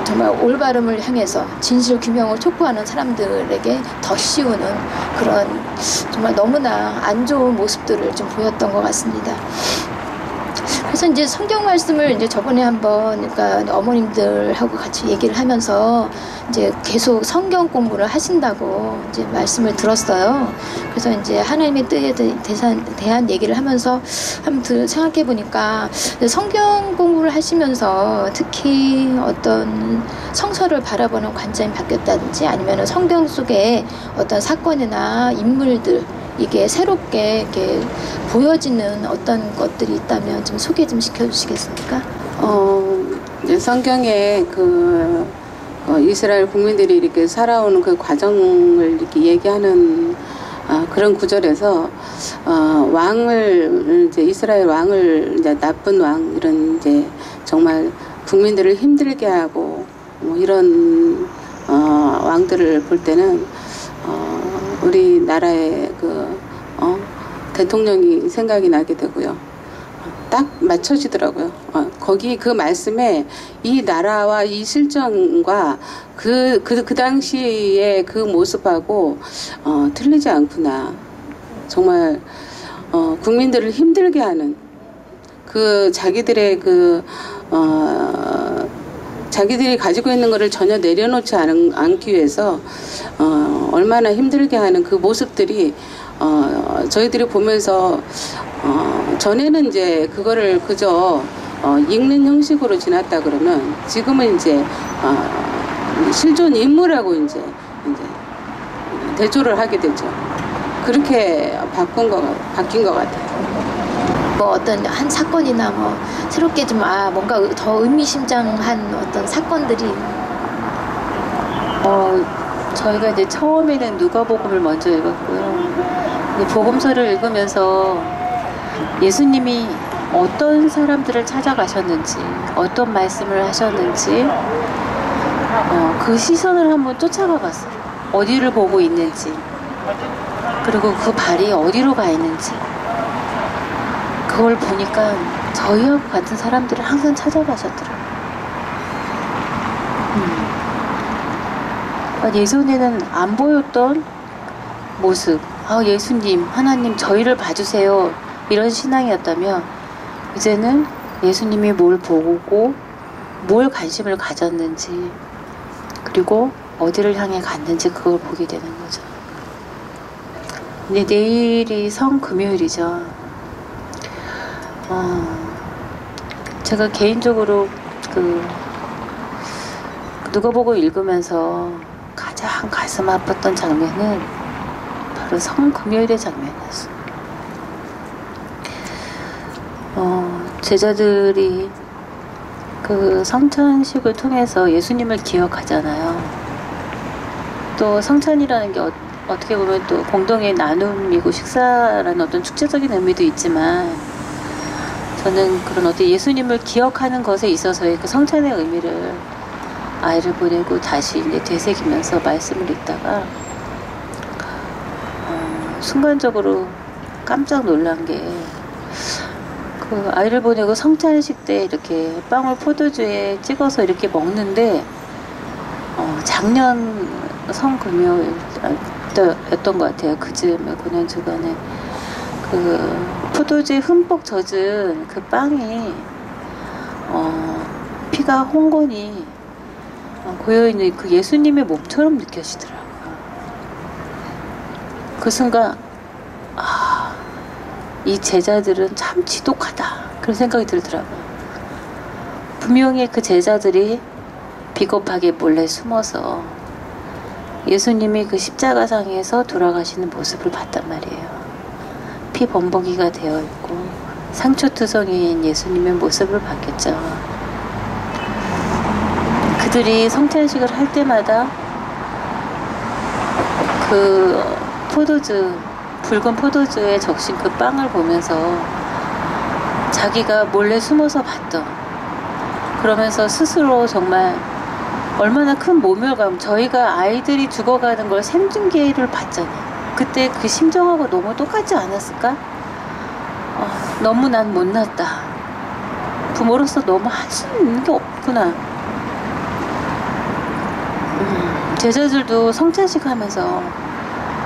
정말 올바름을 향해서 진실 규명을 촉구하는 사람들에게 더 씌우는 그런 정말 너무나 안 좋은 모습들을 좀 보였던 것 같습니다. 그래서 이제 성경 말씀을 이제 저번에 한번 그러니까 어머님들하고 같이 얘기를 하면서 이제 계속 성경 공부를 하신다고 이제 말씀을 들었어요. 그래서 이제 하나님의 뜻에 대한 얘기를 하면서 한번 생각해 보니까 성경 공부를 하시면서 특히 어떤 성서를 바라보는 관점이 바뀌었다든지 아니면 성경 속에 어떤 사건이나 인물들 이게 새롭게 이렇게 보여지는 어떤 것들이 있다면 좀 소개 좀 시켜주시겠습니까? 성경에 이스라엘 국민들이 이렇게 살아오는 그 과정을 이렇게 얘기하는 그런 구절에서 왕을 이제 이스라엘 왕을 이제 나쁜 왕 이런 이제 정말 국민들을 힘들게 하고 이런 왕들을 볼 때는 우리나라의 대통령이 생각이 나게 되고요. 딱 맞춰지더라고요. 거기 그 말씀에 이 나라와 이 실정과 그 당시의 그 모습하고 틀리지 않구나. 정말 국민들을 힘들게 하는 자기들의 자기들이 가지고 있는 것을 전혀 내려놓지 않기 위해서 얼마나 힘들게 하는 그 모습들이 저희들이 보면서 전에는 이제 그거를 그저 읽는 형식으로 지났다 그러면 지금은 이제 실존 인물하고 이제 대조를 하게 되죠. 그렇게 바뀐 것 같아요. 어떤 한 사건이나 새롭게 좀 뭔가 더 의미심장한 어떤 사건들이 저희가 이제 처음에는 누가복음을 먼저 읽었고요. 복음서를 읽으면서 예수님이 어떤 사람들을 찾아가셨는지, 어떤 말씀을 하셨는지 그 시선을 한번 쫓아가 봤어요. 어디를 보고 있는지, 그리고 그 발이 어디로 가 있는지. 그걸 보니까 저희하고 같은 사람들을 항상 찾아가셨더라고요. 예전에는 안 보였던 모습, 예수님, 하나님 저희를 봐주세요, 이런 신앙이었다면 이제는 예수님이 뭘 보고 뭘 관심을 가졌는지, 그리고 어디를 향해 갔는지 그걸 보게 되는 거죠. 근데 내일이 성금요일이죠. 제가 개인적으로 누가복음 읽으면서 가장 가슴 아팠던 장면은 바로 성금요일의 장면이었어요. 제자들이 그 성찬식을 통해서 예수님을 기억하잖아요. 또 성찬이라는 게 어떻게 보면 또 공동의 나눔이고 식사라는 어떤 축제적인 의미도 있지만, 저는 그런 어떤 예수님을 기억하는 것에 있어서의 그 성찬의 의미를 아이를 보내고 다시 이제 되새기면서 말씀을 읽다가 순간적으로 깜짝 놀란 게, 그 아이를 보내고 성찬식 때 이렇게 빵을 포도주에 찍어서 이렇게 먹는데 작년 성금요일이었던 것 같아요. 그즈음에 고난주간에 그 포도주에 흠뻑 젖은 그 빵이 피가 홍건히 고여있는 그 예수님의 몸처럼 느껴지더라고요. 그 순간 이 제자들은 참 지독하다, 그런 생각이 들더라고요. 분명히 그 제자들이 비겁하게 몰래 숨어서 예수님이 그 십자가상에서 돌아가시는 모습을 봤단 말이에요. 피 범벅이가 되어 있고 상처투성이인 예수님의 모습을 봤겠죠. 그들이 성찬식을 할 때마다 그 붉은 포도주에 적신 그 빵을 보면서 자기가 몰래 숨어서 봤던, 그러면서 스스로 정말 얼마나 큰 모멸감, 저희가 아이들이 죽어가는 걸 생중계를 봤잖아요. 그때 그 심정하고 너무 똑같지 않았을까? 너무 난 못났다. 부모로서 너무 할 수 있는 게 없구나. 제자들도 성찬식 하면서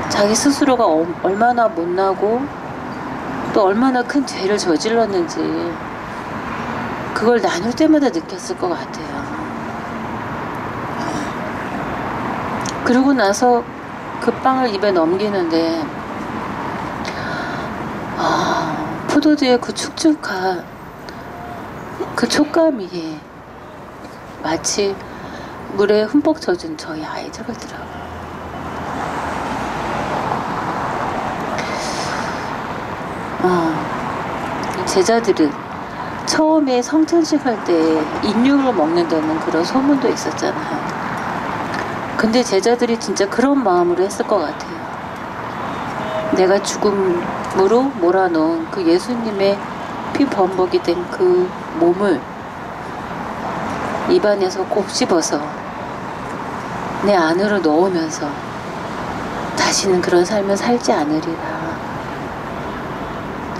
자기 스스로가 얼마나 못나고 또 얼마나 큰 죄를 저질렀는지 그걸 나눌 때마다 느꼈을 것 같아요. 그러고 나서 그 빵을 입에 넘기는데 포도주의 그 축축한 그 촉감이 마치 물에 흠뻑 젖은 저희 아이들 같더라고요. 제자들은 처음에 성찬식 할 때 인육을 먹는다는 그런 소문도 있었잖아요. 근데 제자들이 진짜 그런 마음으로 했을 것 같아요. 내가 죽음으로 몰아놓은 그 예수님의 피 범벅이 된 그 몸을 입안에서 꼭 씹어서 내 안으로 넣으면서 다시는 그런 삶을 살지 않으리라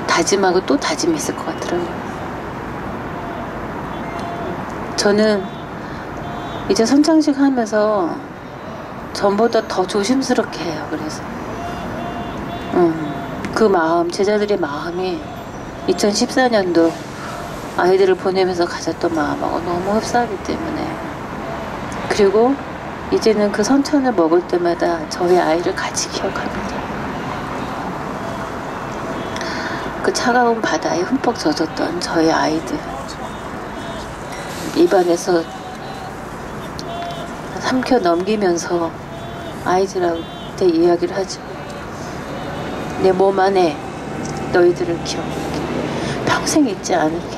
다짐하고 또 다짐했을 것 같더라고요. 저는 이제 성찬식 하면서 전보다 더 조심스럽게 해요. 그래서 그 마음, 제자들의 마음이 2014년도 아이들을 보내면서 가졌던 마음하고 너무 흡사하기 때문에, 그리고 이제는 그 성찬을 먹을 때마다 저희 아이를 같이 기억합니다. 그 차가운 바다에 흠뻑 젖었던 저희 아이들, 입안에서 삼켜 넘기면서 아이들한테 이야기를 하죠. 내 몸 안에 너희들을 기억할게. 평생 잊지 않을게.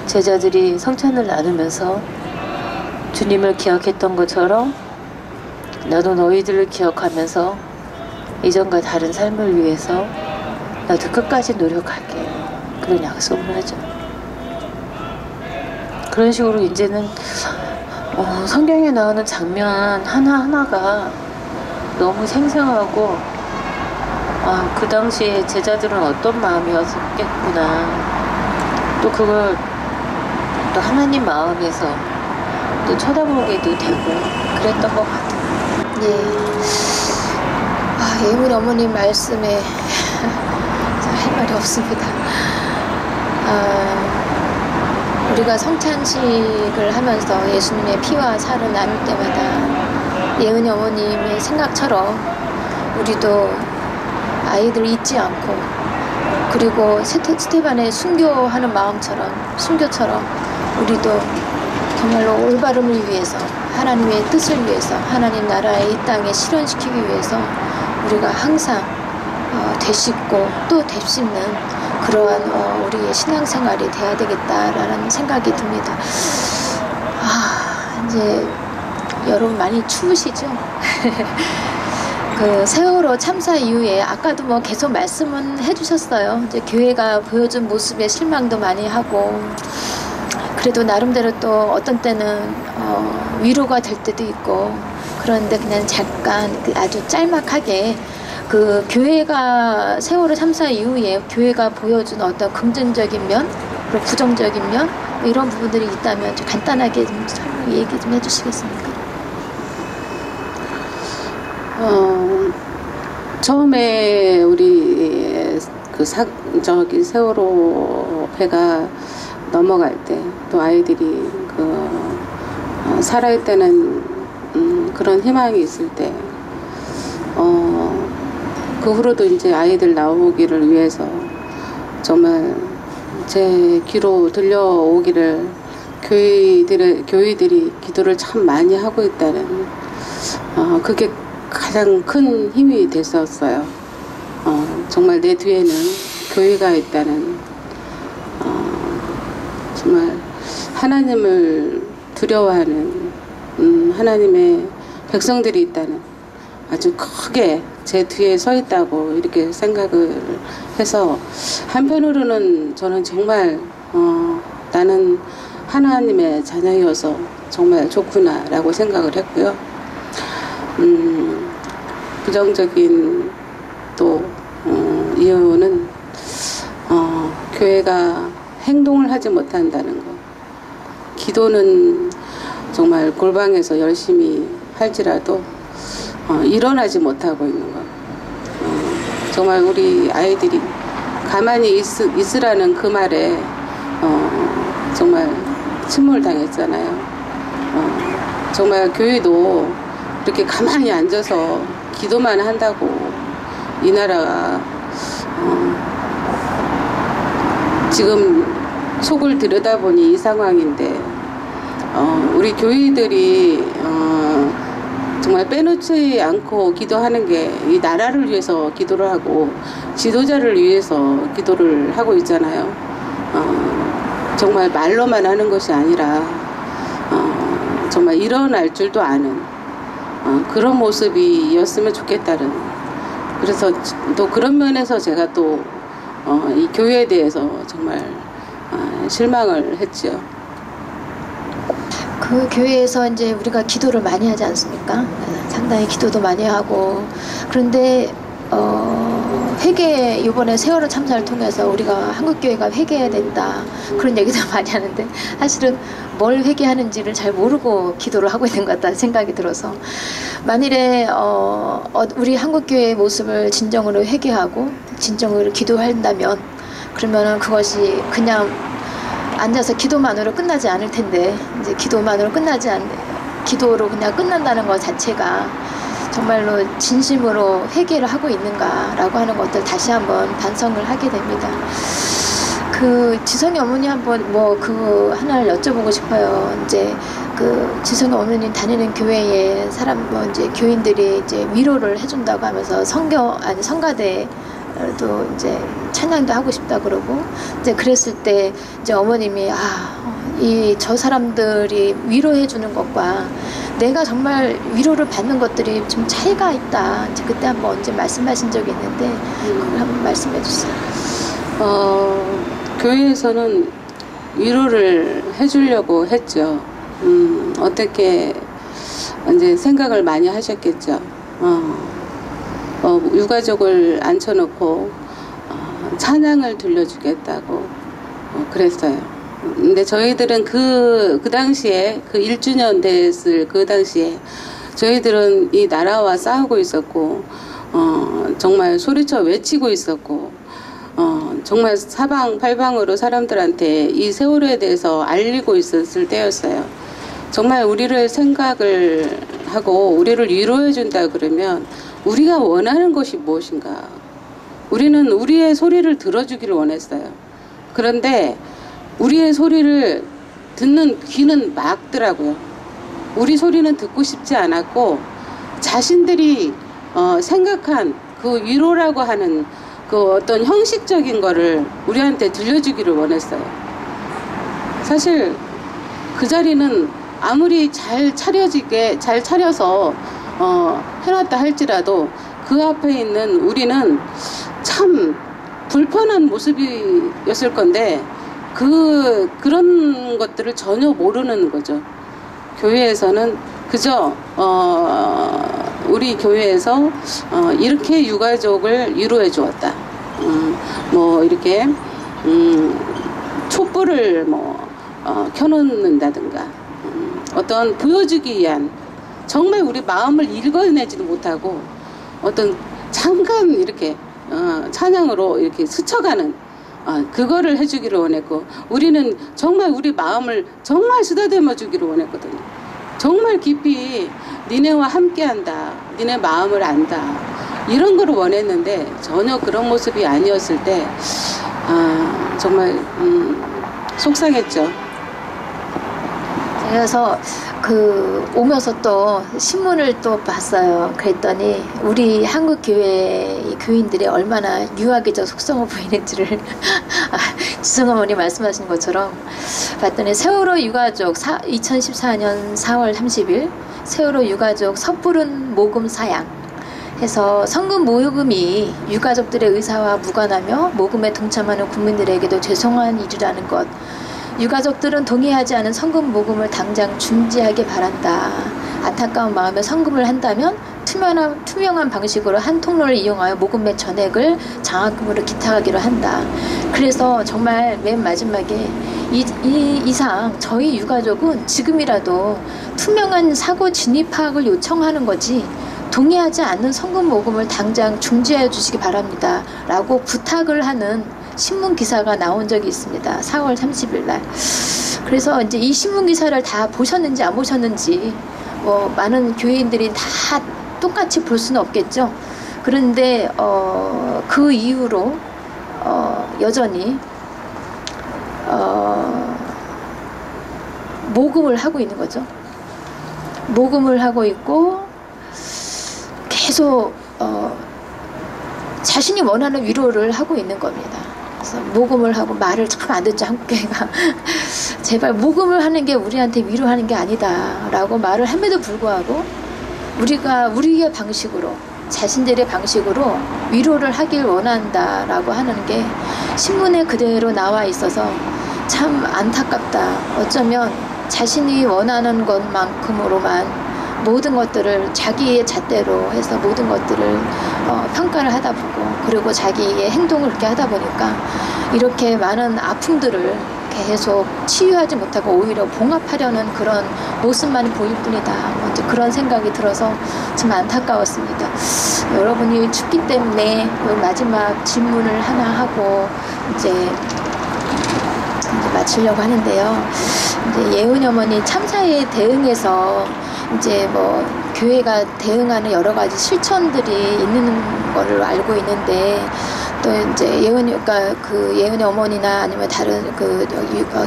제자들이 성찬을 나누면서 주님을 기억했던 것처럼 나도 너희들을 기억하면서 이전과 다른 삶을 위해서 나도 끝까지 노력할게. 그런 약속을 하죠. 그런 식으로 이제는 성경에 나오는 장면 하나하나가 너무 생생하고, 그 당시에 제자들은 어떤 마음이었겠구나. 또 그걸 또 하나님 마음에서 또 쳐다보게도 되고 그랬던 것 같아요. 예. 예문 어머님 말씀에 할 말이 없습니다. 우리가 성찬식을 하면서 예수님의 피와 살을 나눌 때마다 예은이 어머님의 생각처럼 우리도 아이들 잊지 않고, 그리고 스테반의 순교하는 순교처럼 우리도 정말로 올바름을 위해서, 하나님의 뜻을 위해서, 하나님 나라의 이 땅에 실현시키기 위해서 우리가 항상 되씹고 또 되씹는 그러한 우리의 신앙생활이 돼야 되겠다라는 생각이 듭니다. 이제 여러분 많이 추우시죠? 그 세월호 참사 이후에 아까도 뭐 계속 말씀은 해주셨어요. 이제 교회가 보여준 모습에 실망도 많이 하고, 그래도 나름대로 또 어떤 때는 위로가 될 때도 있고, 그런데 그냥 잠깐 아주 짤막하게 그 교회가 세월호 참사 이후에 교회가 보여준 어떤 긍정적인 면, 그리고 부정적인 면, 뭐 이런 부분들이 있다면 좀 간단하게 좀 얘기 좀 해주시겠습니까? 처음에 우리 저기 세월호 배가 넘어갈 때, 또 아이들이 살아있다는 그런 희망이 있을 때, 그 후로도 이제 아이들 나오기를 위해서 정말 제 귀로 들려오기를 교회들이 기도를 참 많이 하고 있다는, 그게 가장 큰 힘이 됐었어요. 정말 내 뒤에는 교회가 있다는, 정말 하나님을 두려워하는 하나님의 백성들이 있다는, 아주 크게 제 뒤에 서 있다고 이렇게 생각을 해서, 한편으로는 저는 정말 나는 하나님의 자녀여서 정말 좋구나 라고 생각을 했고요. 부정적인 또 이유는 교회가 행동을 하지 못한다는 거, 기도는 정말 골방에서 열심히 할지라도 일어나지 못하고 있는 거, 정말 우리 아이들이 가만히 있으라는 그 말에 정말 침몰당했잖아요. 정말 교회도 이렇게 가만히 앉아서 기도만 한다고 이 나라가 지금 속을 들여다보니 이 상황인데, 우리 교회들이 정말 빼놓지 않고 기도하는 게 이 나라를 위해서 기도를 하고 지도자를 위해서 기도를 하고 있잖아요. 정말 말로만 하는 것이 아니라 정말 일어날 줄도 아는 그런 모습이었으면 좋겠다는, 그래서 또 그런 면에서 제가 또 이 교회에 대해서 정말 실망을 했죠. 그 교회에서 이제 우리가 기도를 많이 하지 않습니까? 상당히 기도도 많이 하고, 그런데 회개, 이번에 세월호 참사를 통해서 우리가 한국교회가 회개해야 된다, 그런 얘기도 많이 하는데, 사실은 뭘 회개하는지를 잘 모르고 기도를 하고 있는 것 같다는 생각이 들어서, 만일에 우리 한국교회의 모습을 진정으로 회개하고 진정으로 기도한다면, 그러면은 그것이 그냥 앉아서 기도만으로 끝나지 않을 텐데, 이제 기도만으로 기도로 그냥 끝난다는 것 자체가 정말로 진심으로 회개를 하고 있는가라고 하는 것들 다시 한번 반성을 하게 됩니다. 그 지성이 어머니 한번 하나를 여쭤보고 싶어요. 이제 그 지성이 어머니 다니는 교회에 이제 교인들이 이제 위로를 해준다고 하면서 성가대도 이제 찬양도 하고 싶다 그러고, 이제 그랬을 때 이제 어머님이 저 사람들이 위로해 주는 것과 내가 정말 위로를 받는 것들이 좀 차이가 있다, 이제 그때 한번 언제 말씀하신 적이 있는데 그걸 한번 말씀해 주세요. 교회에서는 위로를 해주려고 했죠. 어떻게 이제 생각을 많이 하셨겠죠. 유가족을 앉혀놓고 찬양을 들려주겠다고 그랬어요. 근데 저희들은 그 당시에, 그 1주년 됐을 그 당시에 저희들은 이 나라와 싸우고 있었고, 정말 소리쳐 외치고 있었고, 정말 사방팔방으로 사람들한테 이 세월호에 대해서 알리고 있었을 때였어요. 정말 우리를 생각을 하고 우리를 위로해 준다 그러면 우리가 원하는 것이 무엇인가? 우리는 우리의 소리를 들어주기를 원했어요. 그런데 우리의 소리를 듣는 귀는 막더라고요. 우리 소리는 듣고 싶지 않았고 자신들이 생각한 그 위로라고 하는 그 어떤 형식적인 거를 우리한테 들려주기를 원했어요. 사실 그 자리는 아무리 잘 차려서 해놨다 할지라도 그 앞에 있는 우리는 참 불편한 모습이었을 건데 그런 것들을 전혀 모르는 거죠. 교회에서는 그저 우리 교회에서 이렇게 유가족을 위로해 주었다. 뭐 이렇게 촛불을 켜놓는다든가 어떤 보여주기 위한 정말 우리 마음을 읽어내지도 못하고 어떤 잠깐 이렇게 찬양으로 이렇게 스쳐가는 그거를 해주기를 원했고 우리는 정말 우리 마음을 정말 쓰다듬어 주기를 원했거든요. 정말 깊이 니네와 함께한다. 니네 마음을 안다. 이런 거를 원했는데 전혀 그런 모습이 아니었을 때 정말 속상했죠. 그래서 오면서 또 신문을 또 봤어요. 그랬더니 우리 한국 교회 교인들이 얼마나 유아기적 속성을 보이는지를 지성 어머니 말씀하신 것처럼 봤더니 세월호 유가족 2014년 4월 30일 세월호 유가족 섣부른 모금 사양 해서 성금 모금이 유가족들의 의사와 무관하며 모금에 동참하는 국민들에게도 죄송한 일이라는 것. 유가족들은 동의하지 않은 성금 모금을 당장 중지하기 바란다. 안타까운 마음에 성금을 한다면 투명한 방식으로 한 통로를 이용하여 모금의 전액을 장학금으로 기탁하기로 한다. 그래서 정말 맨 마지막에 이상 저희 유가족은 지금이라도 투명한 사고 진입 파악을 요청하는 거지 동의하지 않는 성금 모금을 당장 중지해 주시기 바랍니다. 라고 부탁을 하는 신문 기사가 나온 적이 있습니다. 4월 30일 날. 그래서 이제 이 신문 기사를 다 보셨는지 안 보셨는지 많은 교인들이 다 똑같이 볼 수는 없겠죠. 그런데 그 이후로 여전히 모금을 하고 있는 거죠. 모금을 하고 있고 계속 자신이 원하는 위로를 하고 있는 겁니다. 그래서 모금을 하고 말을 참 안 듣죠. 한국교회가 제발 모금을 하는 게 우리한테 위로하는 게 아니다 라고 말을 함에도 불구하고 우리가 우리의 방식으로 자신들의 방식으로 위로를 하길 원한다 라고 하는 게 신문에 그대로 나와 있어서 참 안타깝다. 어쩌면 자신이 원하는 것만큼으로만 모든 것들을 자기의 잣대로 해서 모든 것들을 평가를 하다 보고 그리고 자기의 행동을 그렇게 하다 보니까 이렇게 많은 아픔들을 계속 치유하지 못하고 오히려 봉합하려는 그런 모습만 보일 뿐이다. 먼저 그런 생각이 들어서 참 안타까웠습니다. 여러분이 춥기 때문에 마지막 질문을 하나 하고 이제 마치려고 하는데요. 이제 예은이 어머니 참사에 대응해서 이제 교회가 대응하는 여러 가지 실천들이 있는 거를 알고 있는데 또 이제 예은이 어머니나 아니면 다른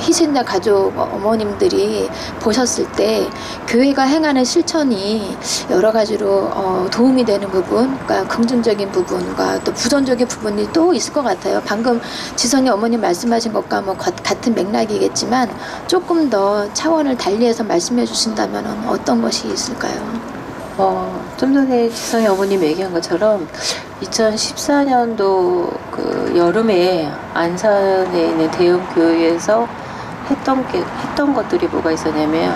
희생자 가족 어머님들이 보셨을 때 교회가 행하는 실천이 여러 가지로 도움이 되는 부분, 그러니까 긍정적인 부분과 또 부정적인 부분이 또 있을 것 같아요. 방금 지성이 어머님 말씀하신 것과 같은 맥락이겠지만 조금 더 차원을 달리해서 말씀해 주신다면 어떤 것이 있을까요? 좀 전에 지성이 어머님 얘기한 것처럼 2014년도 그 여름에 안산에 있는 대형 교회에서 했던 것들이 뭐가 있었냐면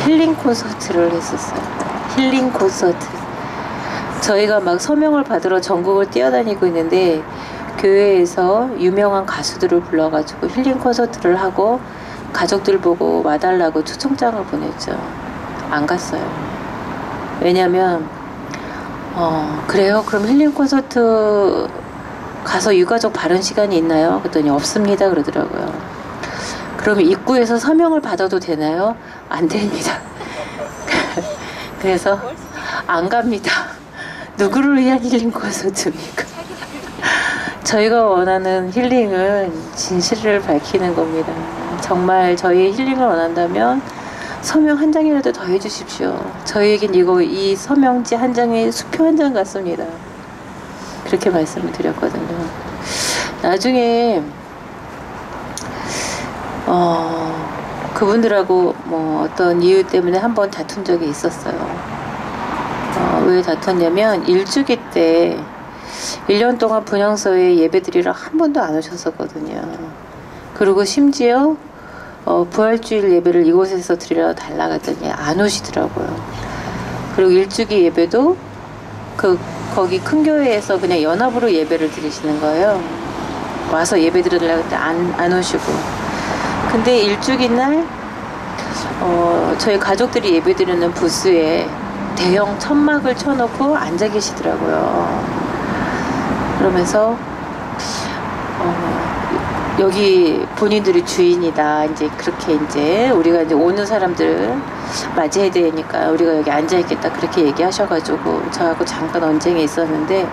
힐링 콘서트를 했었어요. 힐링 콘서트. 저희가 막 서명을 받으러 전국을 뛰어다니고 있는데 교회에서 유명한 가수들을 불러가지고 힐링 콘서트를 하고 가족들 보고 와달라고 초청장을 보냈죠. 안 갔어요. 왜냐면 그래요? 그럼 힐링 콘서트 가서 유가족 바른 시간이 있나요? 그랬더니 없습니다 그러더라고요. 그럼 입구에서 서명을 받아도 되나요? 안 됩니다. 그래서 안 갑니다. 누구를 위한 힐링 콘서트입니까? 저희가 원하는 힐링은 진실을 밝히는 겁니다. 정말 저희의 힐링을 원한다면 서명 한 장이라도 더 해주십시오. 저희에겐 이 서명지 한 장이 수표 한 장 같습니다. 그렇게 말씀을 드렸거든요. 나중에 그분들하고 뭐 어떤 이유 때문에 한번 다툰 적이 있었어요. 왜 다퉜냐면 일주기 때 1년 동안 분향소에 예배드리러 한 번도 안 오셨었거든요. 그리고 심지어 부활주일 예배를 이곳에서 드리러 달라고 했더니 안 오시더라고요. 그리고 일주기 예배도 거기 큰 교회에서 그냥 연합으로 예배를 드리시는 거예요. 와서 예배 드리려고 했더니 안 오시고. 근데 일주기 날 저희 가족들이 예배 드리는 부스에 대형 천막을 쳐놓고 앉아 계시더라고요. 그러면서 여기 본인들이 주인이다. 이제 그렇게 이제 우리가 이제 오는 사람들 맞이해야 되니까 우리가 여기 앉아 있겠다. 그렇게 얘기하셔가지고 저하고 잠깐 언쟁이 있었는데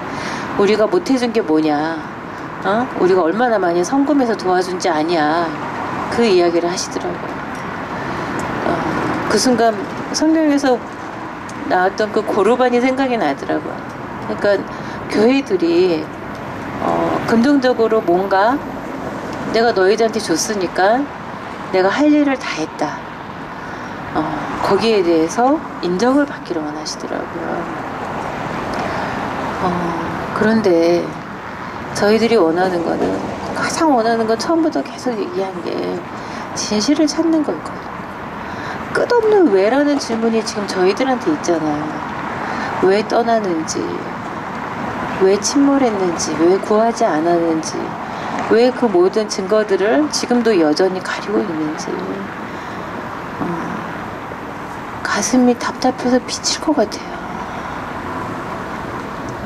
우리가 못해준 게 뭐냐? 우리가 얼마나 많이 성금해서 도와준지 아냐? 그 이야기를 하시더라고요. 그 순간 성경에서 나왔던 그 고르반이 생각이 나더라고요. 그러니까 교회들이 긍정적으로 뭔가 내가 너희들한테 줬으니까 내가 할 일을 다 했다. 거기에 대해서 인정을 받기를 원하시더라고요. 그런데 저희들이 원하는 거는 가장 원하는 건 처음부터 계속 얘기한 게 진실을 찾는 거거든요. 끝없는 왜라는 질문이 지금 저희들한테 있잖아요. 왜 떠나는지, 왜 침몰했는지, 왜 구하지 않았는지, 왜 그 모든 증거들을 지금도 여전히 가리고 있는지. 가슴이 답답해서 미칠 것 같아요.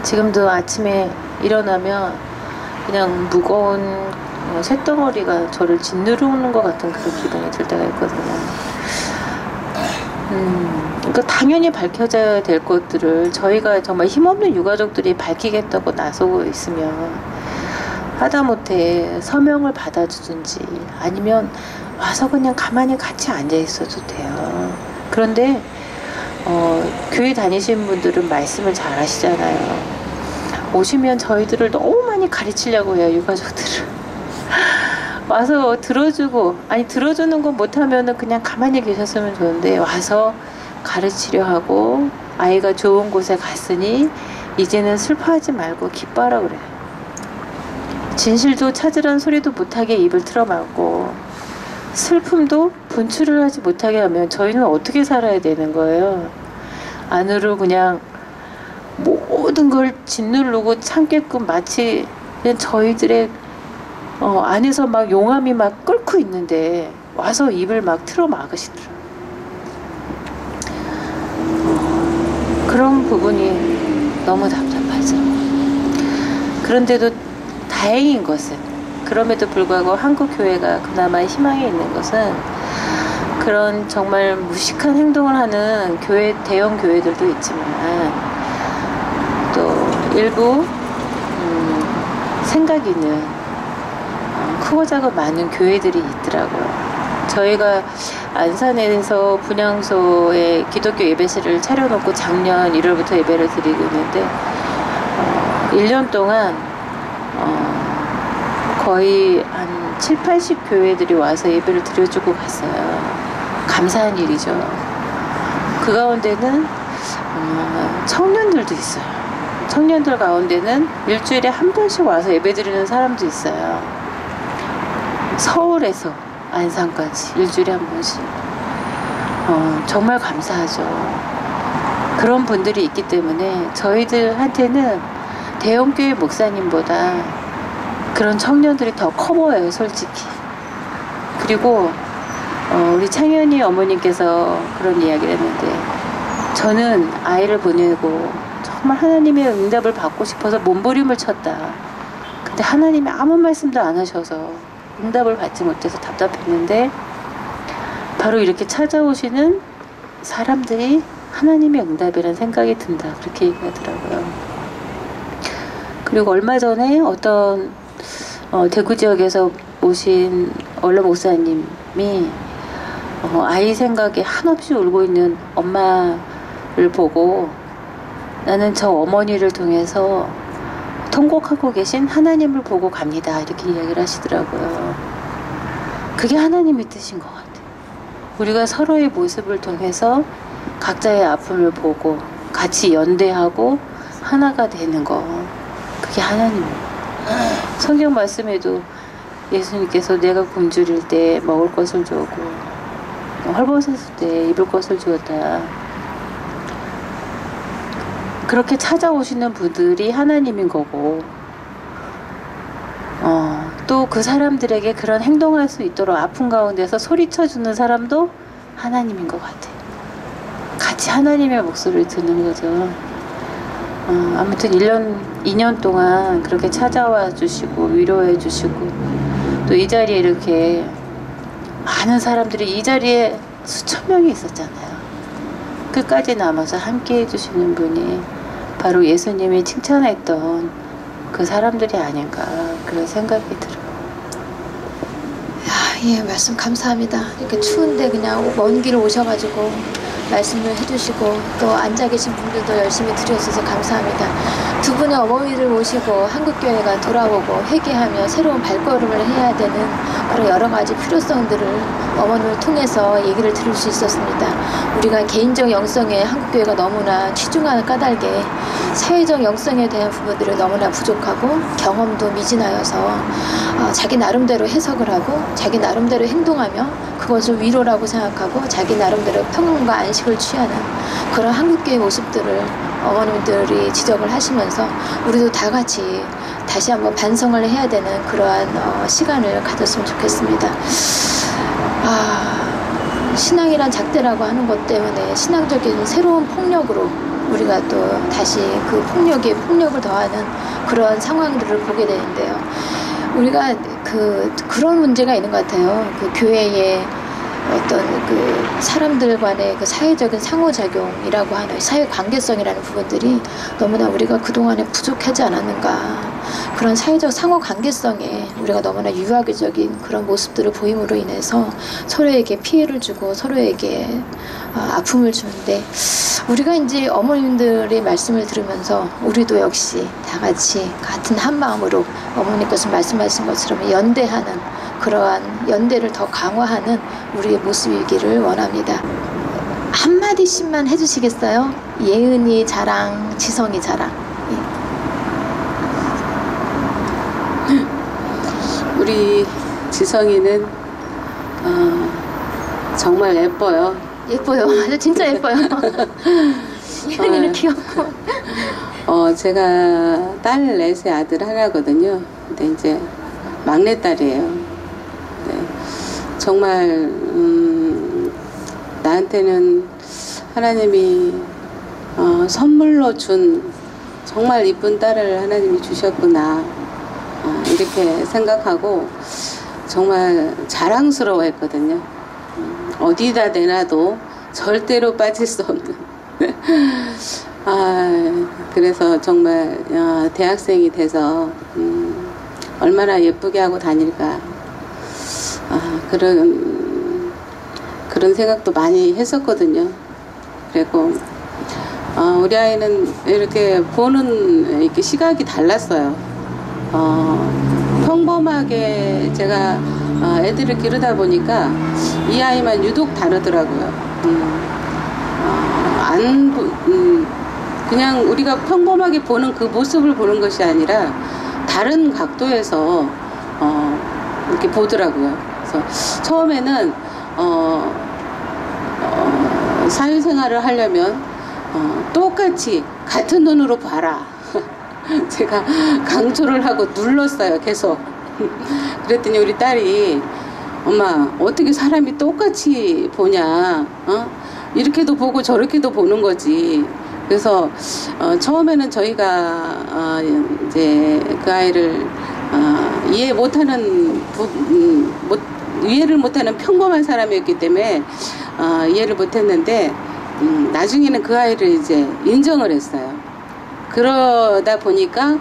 지금도 아침에 일어나면 그냥 무거운 쇳덩어리가 저를 짓누르는 것 같은 그런 기분이 들 때가 있거든요. 그러니까 당연히 밝혀져야 될 것들을 저희가 정말 힘없는 유가족들이 밝히겠다고 나서고 있으면 하다못해 서명을 받아주든지 아니면 와서 그냥 가만히 같이 앉아 있어도 돼요. 그런데 교회 다니시는 분들은 말씀을 잘 하시잖아요. 오시면 저희들을 너무 많이 가르치려고 해요, 유가족들을. 와서 들어주고, 아니 들어주는 거 못하면은 그냥 가만히 계셨으면 좋은데 와서 가르치려 하고 아이가 좋은 곳에 갔으니 이제는 슬퍼하지 말고 기뻐하라 그래요. 진실도 찾으란 소리도 못하게 입을 틀어막고 슬픔도 분출을 하지 못하게 하면 저희는 어떻게 살아야 되는 거예요? 안으로 그냥 모든 걸 짓누르고 참게끔 마치 그냥 저희들의 안에서 막 용암이 막 끓고 있는데 와서 입을 막 틀어 막으시더라고요. 그런 부분이 너무 답답하죠. 그런데도 다행인 것은 그럼에도 불구하고 한국 교회가 그나마 희망이 있는 것은 그런 정말 무식한 행동을 하는 대형 교회들도 있지만 또 일부 생각 있는 크고 작은 많은 교회들이 있더라고요. 저희가 안산에서 분향소에 기독교 예배실을 차려놓고 작년 1월부터 예배를 드리고 있는데 1년 동안 거의 한 7, 80 교회들이 와서 예배를 드려주고 갔어요. 감사한 일이죠. 그 가운데는 청년들도 있어요. 청년들 가운데는 일주일에 한 번씩 와서 예배 드리는 사람도 있어요. 서울에서 안산까지 일주일에 한 번씩. 정말 감사하죠. 그런 분들이 있기 때문에 저희들한테는 대형교회 목사님보다 그런 청년들이 더 커 보여요, 솔직히. 그리고 우리 창현이 어머님께서 그런 이야기를 했는데 저는 아이를 보내고 정말 하나님의 응답을 받고 싶어서 몸부림을 쳤다. 근데 하나님이 아무 말씀도 안 하셔서 응답을 받지 못해서 답답했는데 바로 이렇게 찾아오시는 사람들이 하나님의 응답이라는 생각이 든다. 그렇게 얘기하더라고요. 그리고 얼마 전에 어떤 대구 지역에서 오신 원로 목사님이 아이 생각에 한없이 울고 있는 엄마를 보고 나는 저 어머니를 통해서 통곡하고 계신 하나님을 보고 갑니다. 이렇게 이야기를 하시더라고요. 그게 하나님의 뜻인 것 같아요. 우리가 서로의 모습을 통해서 각자의 아픔을 보고 같이 연대하고 하나가 되는 거, 그게 하나님이에요. 성경 말씀에도 예수님께서 내가 굶주릴 때 먹을 것을 주고 헐벗었을 때 입을 것을 주었다. 그렇게 찾아오시는 분들이 하나님인 거고, 또 그 사람들에게 그런 행동할 수 있도록 아픔 가운데서 소리쳐주는 사람도 하나님인 것 같아요. 같이 하나님의 목소리를 듣는 거죠. 아무튼 1년, 2년 동안 그렇게 찾아와 주시고 위로해 주시고 또 이 자리에 이렇게 많은 사람들이 이 자리에 수천 명이 있었잖아요. 끝까지 남아서 함께 해주시는 분이 바로 예수님이 칭찬했던 그 사람들이 아닌가 그런 생각이 들어요. 예, 말씀 감사합니다. 이렇게 추운데 그냥 먼 길 오셔가지고 말씀을 해주시고 또 앉아 계신 분들도 열심히 드려주셔서 감사합니다. 두 분의 어머니를 모시고 한국교회가 돌아오고 회개하며 새로운 발걸음을 해야 되는 그런 여러 가지 필요성들을 어머님을 통해서 얘기를 들을 수 있었습니다. 우리가 개인적 영성에 한국교회가 너무나 치중하는 까닭에 사회적 영성에 대한 부분들이 너무나 부족하고 경험도 미진하여서 자기 나름대로 해석을 하고 자기 나름대로 행동하며 그것을 위로라고 생각하고 자기 나름대로 평온과 안식을 취하는 그런 한국교회 모습들을 어머님들이 지적을 하시면서 우리도 다 같이 다시 한번 반성을 해야 되는 그러한 시간을 가졌으면 좋겠습니다. 신앙이란 작대라고 하는 것 때문에 신앙적인 새로운 폭력으로 우리가 또 다시 그 폭력에 폭력을 더하는 그런 상황들을 보게 되는데요. 우리가 그런 문제가 있는 것 같아요. 그 교회의 어떤 그 사람들 간의 그 사회적인 상호작용이라고 하는 사회 관계성이라는 부분들이 너무나 우리가 그동안에 부족하지 않았는가. 그런 사회적 상호 관계성에 우리가 너무나 유아기적인 그런 모습들을 보임으로 인해서 서로에게 피해를 주고 서로에게 아픔을 주는데 우리가 이제 어머님들의 말씀을 들으면서 우리도 역시 다 같이 같은 한 마음으로 어머니께서 말씀하신 것처럼 연대하는 그러한 연대를 더 강화하는 우리의 모습이기를 원합니다. 한마디씩만 해주시겠어요? 예은이 자랑, 지성이 자랑. 우리 지성이는 정말 예뻐요. 예뻐요. 아주 진짜 예뻐요. 예은이는 귀엽고. 제가 딸 넷의 아들 하나거든요. 근데 이제 막내딸이에요. 네. 정말 나한테는 하나님이 선물로 준 정말 이쁜 딸을 하나님이 주셨구나. 이렇게 생각하고 정말 자랑스러워했거든요. 어디다 내놔도 절대로 빠질 수 없는. 그래서 정말 대학생이 돼서 얼마나 예쁘게 하고 다닐까 그런 생각도 많이 했었거든요. 그리고 우리 아이는 이렇게 보는 이렇게 시각이 달랐어요. 평범하게 제가 애들을 기르다 보니까 이 아이만 유독 다르더라고요. 그냥 우리가 평범하게 보는 그 모습을 보는 것이 아니라 다른 각도에서 이렇게 보더라고요. 그래서 처음에는 사회생활을 하려면 똑같이 같은 눈으로 봐라. 제가 강조를 하고 눌렀어요, 계속. 그랬더니 우리 딸이 엄마 어떻게 사람이 똑같이 보냐, 이렇게도 보고 저렇게도 보는 거지. 그래서 처음에는 저희가 이제 그 아이를 이해 못하는 이해를 못하는 평범한 사람이었기 때문에 이해를 못했는데 나중에는 그 아이를 이제 인정을 했어요. 그러다 보니까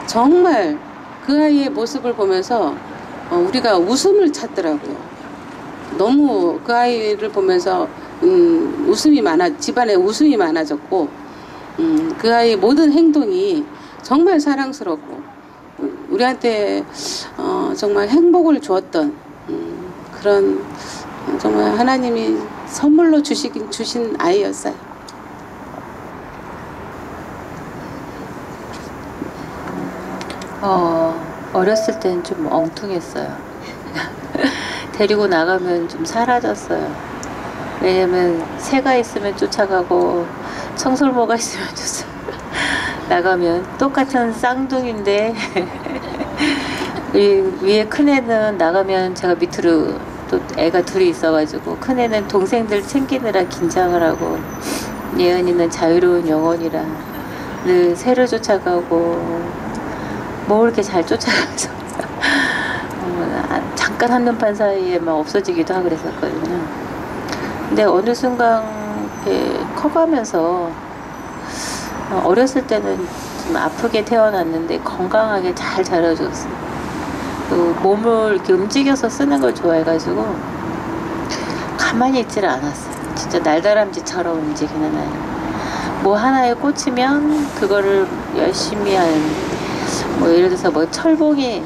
정말 그 아이의 모습을 보면서 우리가 웃음을 찾더라고요. 너무 그 아이를 보면서 집안에 웃음이 많아졌고, 그 아이의 모든 행동이 정말 사랑스럽고 우리한테 정말 행복을 주었던 그런 정말 하나님이 선물로 주신 아이였어요. 어렸을 때는 좀 엉뚱했어요. 데리고 나가면 좀 사라졌어요. 왜냐면 새가 있으면 쫓아가고 청설모가 있으면 나가면 똑같은 쌍둥이인데 위에 큰애는 나가면 제가 밑으로 또 애가 둘이 있어가지고 큰애는 동생들 챙기느라 긴장을 하고 예은이는 자유로운 영혼이라 늘 새를 쫓아가고 뭐 이렇게 잘 쫓아가서 잠깐 한눈판 사이에 막 없어지기도 하고 그랬었거든요. 근데 어느 순간 이렇게 커가면서 어렸을 때는 좀 아프게 태어났는데 건강하게 잘 자라줬어요. 또 몸을 이렇게 움직여서 쓰는 걸 좋아해가지고 가만히 있지를 않았어요. 진짜 날다람쥐처럼 움직이는 아이. 뭐 하나에 꽂히면 그거를 열심히 하는. 뭐 예를 들어서 뭐 철봉이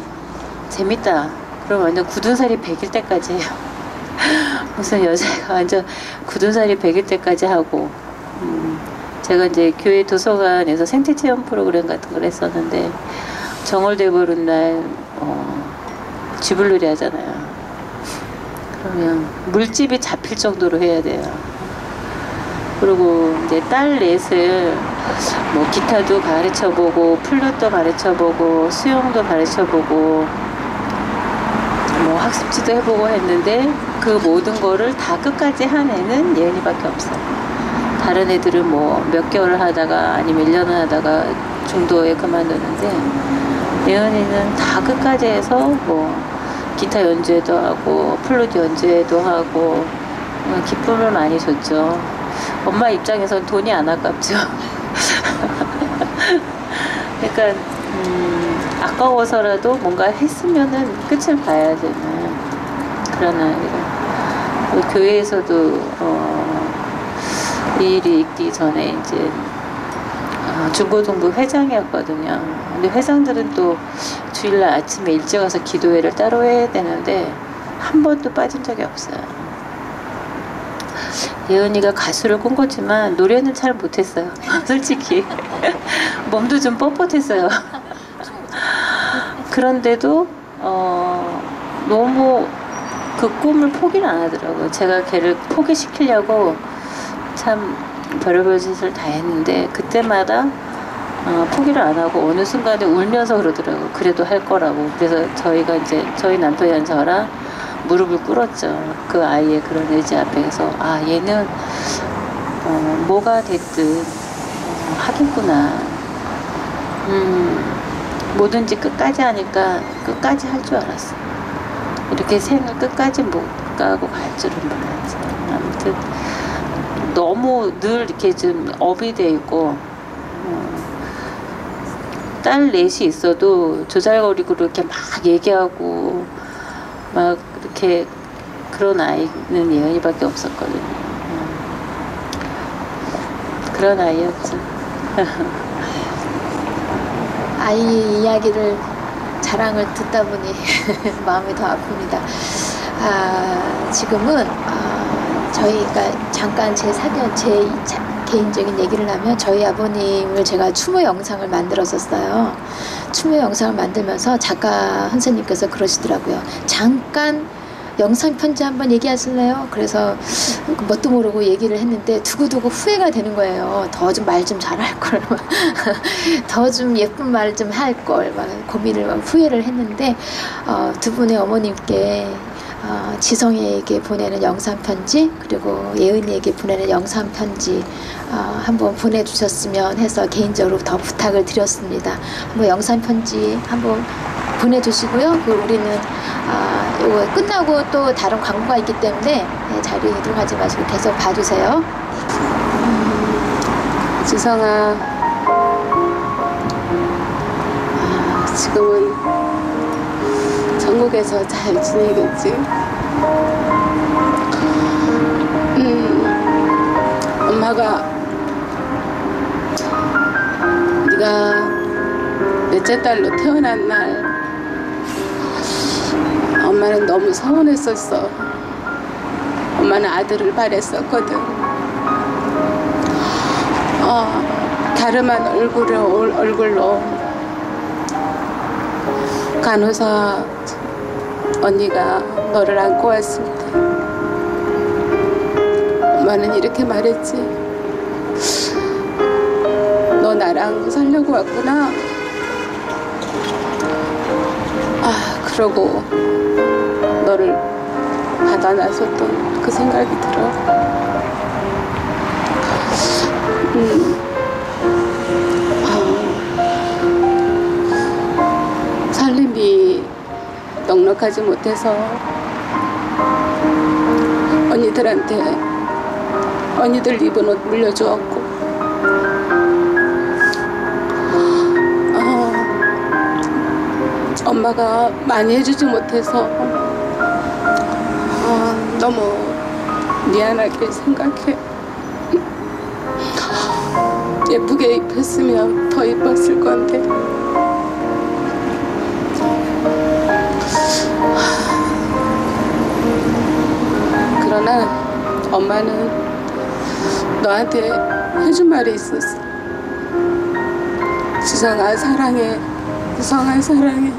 재밌다. 그럼 완전 굳은 살이 배길 때까지 해요. 무슨 여자가 완전 굳은 살이 배길 때까지 하고. 제가 이제 교회 도서관에서 생태체험 프로그램 같은 걸 했었는데 정월대 보는 날 쥐불놀이 하잖아요. 그러면 물집이 잡힐 정도로 해야 돼요. 그리고 이제 딸 넷을 뭐 기타도 가르쳐보고 플룻도 가르쳐보고 수영도 가르쳐보고 뭐 학습지도 해보고 했는데 그 모든 거를 다 끝까지 한 애는 예은이밖에 없어요. 다른 애들은 뭐 몇 개월을 하다가 아니면 1년을 하다가 중도에 그만두는데 예은이는 다 끝까지 해서 뭐 기타 연주회도 하고 플룻 연주회도 하고 기쁨을 많이 줬죠. 엄마 입장에선 돈이 안 아깝죠. 그러니까 아까워서라도 뭔가 했으면은 끝을 봐야 되는 그런 아이라. 교회에서도 이 일이 있기 전에 이제 중고등부 회장이었거든요. 근데 회장들은 또 주일날 아침에 일찍 와서 기도회를 따로 해야 되는데 한 번도 빠진 적이 없어요. 예은이가 가수를 꿈꿨지만 노래는 잘 못했어요. 솔직히 몸도 좀 뻣뻣했어요. 그런데도 너무 그 꿈을 포기를 안 하더라고요. 제가 걔를 포기시키려고 참 별의별 짓을 다 했는데 그때마다 포기를 안 하고 어느 순간에 울면서 그러더라고요. 그래도 할 거라고. 그래서 저희가 이제 저희 남편이랑 저랑 무릎을 꿇었죠. 그 아이의 그런 의지 앞에서 얘는 뭐가 됐든 하겠구나. 뭐든지 끝까지 하니까 끝까지 할 줄 알았어. 이렇게 생을 끝까지 못 가고 갈 줄은 몰랐지. 아무튼 너무 늘 이렇게 좀 업이 돼 있고 딸 넷이 있어도 조잘거리고 이렇게 막 얘기하고 막 이렇게 그런 아이는 예은이밖에 없었거든요. 그런 아이였죠. 아이 이야기를 자랑을 듣다 보니 마음이 더 아픕니다. 지금은 저희가 잠깐 제 개인적인 얘기를 하면 저희 아버님을 제가 추모 영상을 만들었었어요. 추모 영상을 만들면서 작가 선생님께서 그러시더라고요. 잠깐 영상 편지 한번 얘기하실래요? 그래서 뭣도 모르고 얘기를 했는데 두고두고 후회가 되는 거예요. 더 좀 말 좀 잘할 걸, 더 좀 예쁜 말 좀 할 걸, 막 고민을 막 후회를 했는데 두 분의 어머님께 지성이에게 보내는 영상 편지 그리고 예은이에게 보내는 영상 편지 한번 보내주셨으면 해서 개인적으로 더 부탁을 드렸습니다. 한번 영상 편지 한번 보내주시고요. 우리는 이거 끝나고 또 다른 광고가 있기 때문에 자리 이동하지 마시고 계속 봐주세요. 지성아, 지금은 전국에서 잘 지내겠지? 엄마가 네가 넷째 딸로 태어난 날 엄마는 너무 서운했었어. 엄마는 아들을 바랬었거든. 갸름한 얼굴로 간호사 언니가 너를 안고 왔을 때 엄마는 이렇게 말했지. 너 나랑 살려고 왔구나. 그러고 너를 받아 나섰던 그 생각이 들어. 살림이 넉넉하지 못해서 언니들 입은 옷 물려주었고, 엄마가 많이 해주지 못해서 너무 미안하게 생각해. 예쁘게 입혔으면 더 이뻤을 건데. 그러나 엄마는 너한테 해준 말이 있었어. 지성아 사랑해. 지성아 사랑해.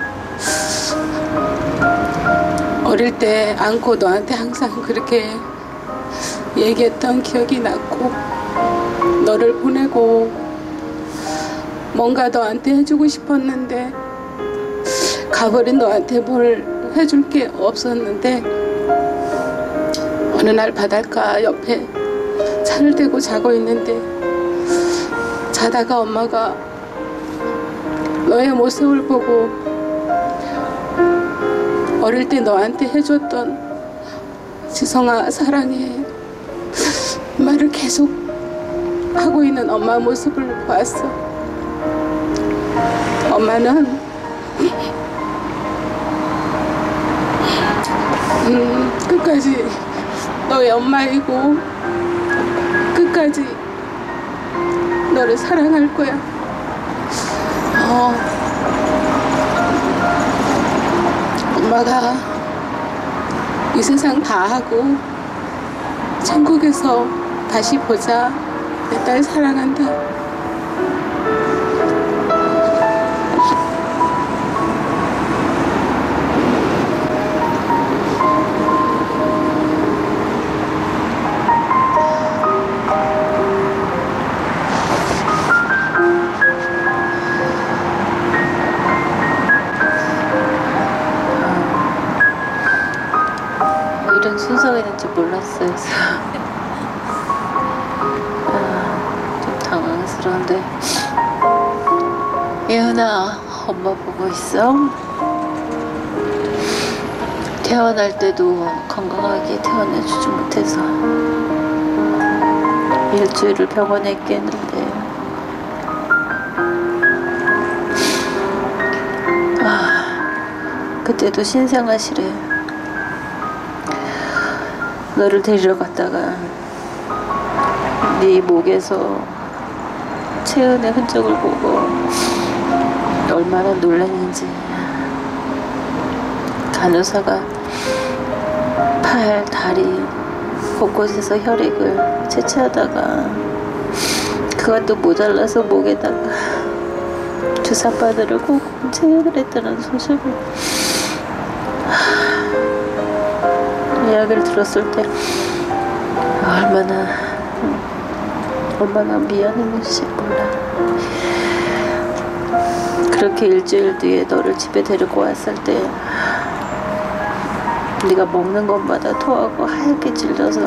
어릴 때 안고 너한테 항상 그렇게 얘기했던 기억이 났고, 너를 보내고 뭔가 너한테 해주고 싶었는데 가버린 너한테 뭘 해줄 게 없었는데, 어느 날 바닷가 옆에 차를 대고 자고 있는데 자다가 엄마가 너의 모습을 보고 어릴 때 너한테 해줬던 지성아 사랑해 말을 계속 하고 있는 엄마 모습을 보았어. 엄마는 끝까지 너의 엄마이고 끝까지 너를 사랑할 거야. 엄마가 이 세상 다 하고 천국에서 다시 보자. 내 딸 사랑한다. 이런 순서가 있는지 몰랐어요. 좀 당황스러운데. 예은아, 엄마 보고 있어? 태어날 때도 건강하게 태어나주지 못해서 일주일을 병원에 있겠는데, 그때도 신생아실에 너를 데리러 갔다가 네 목에서 체흔의 흔적을 보고 얼마나 놀랐는지. 간호사가 팔, 다리 곳곳에서 혈액을 채취하다가 그것도 모자라서 목에다가 주사바늘을 꼭 체액을 했다는 소식을 이야기를 들었을 때 얼마나 미안했는지 몰라. 그렇게 일주일 뒤에 너를 집에 데리고 왔을 때 네가 먹는 것마다 토하고 하얗게 질려서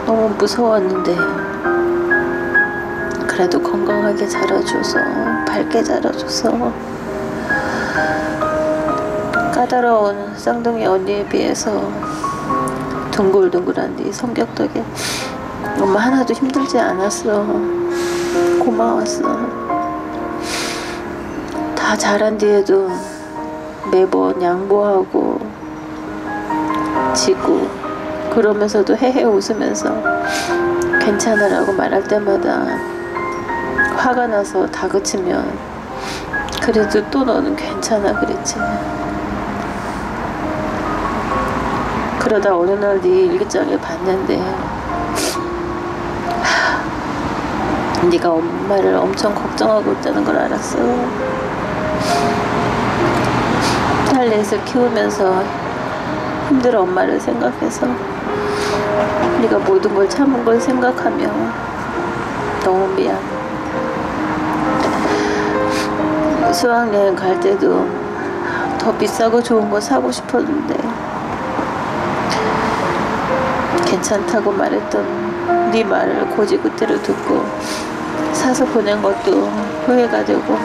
너무 무서웠는데, 그래도 건강하게 자라줘서, 밝게 자라줘서, 까다로운 쌍둥이 언니에 비해서 둥글둥글한 네 성격 덕에 엄마 하나도 힘들지 않았어. 고마웠어. 다 잘한 뒤에도 매번 양보하고 지고 그러면서도 헤헤 웃으면서 괜찮으라고 말할 때마다 화가 나서 다그치면 그래도 또 너는 괜찮아 그랬지. 그러다 어느 날 네 일기장을 봤는데 네가 엄마를 엄청 걱정하고 있다는 걸 알았어. 딸 넷을 키우면서 힘들어 엄마를 생각해서 네가 모든 걸 참은 걸 생각하며 너무 미안. 수학여행 갈 때도 더 비싸고 좋은 거 사고 싶었는데 괜찮다고 말했던 네 말을 고지그대로 듣고 사서 보낸 것도 후회가 되고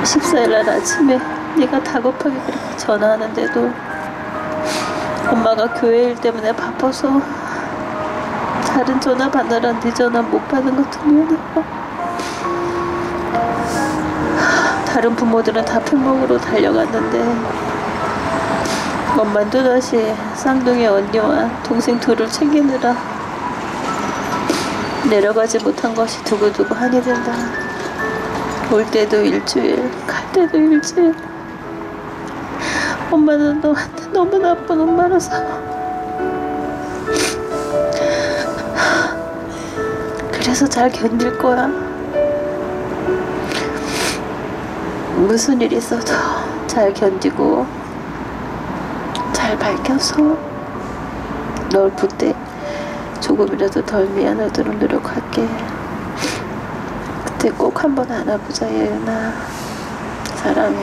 (14일) 날 아침에 네가 다급하게 그렇게 전화하는데도 엄마가 교회 일 때문에 바빠서 다른 전화 받느라 네 전화 못 받은 것도 미안하고 다른 부모들은 다 풀목으로 달려갔는데 엄마는 또다시 쌍둥이 언니와 동생 둘을 챙기느라 내려가지 못한 것이 두고두고 한이 된다. 올 때도 일주일, 갈 때도 일주일. 엄마는 너한테 너무 나쁜 엄마라서 그래서 잘 견딜 거야. 무슨 일 있어도 잘 견디고 잘 밝혀서 널 볼 때 조금이라도 덜 미안하도록 노력할게. 그때 꼭 한번 안아보자 예은아. 사랑해.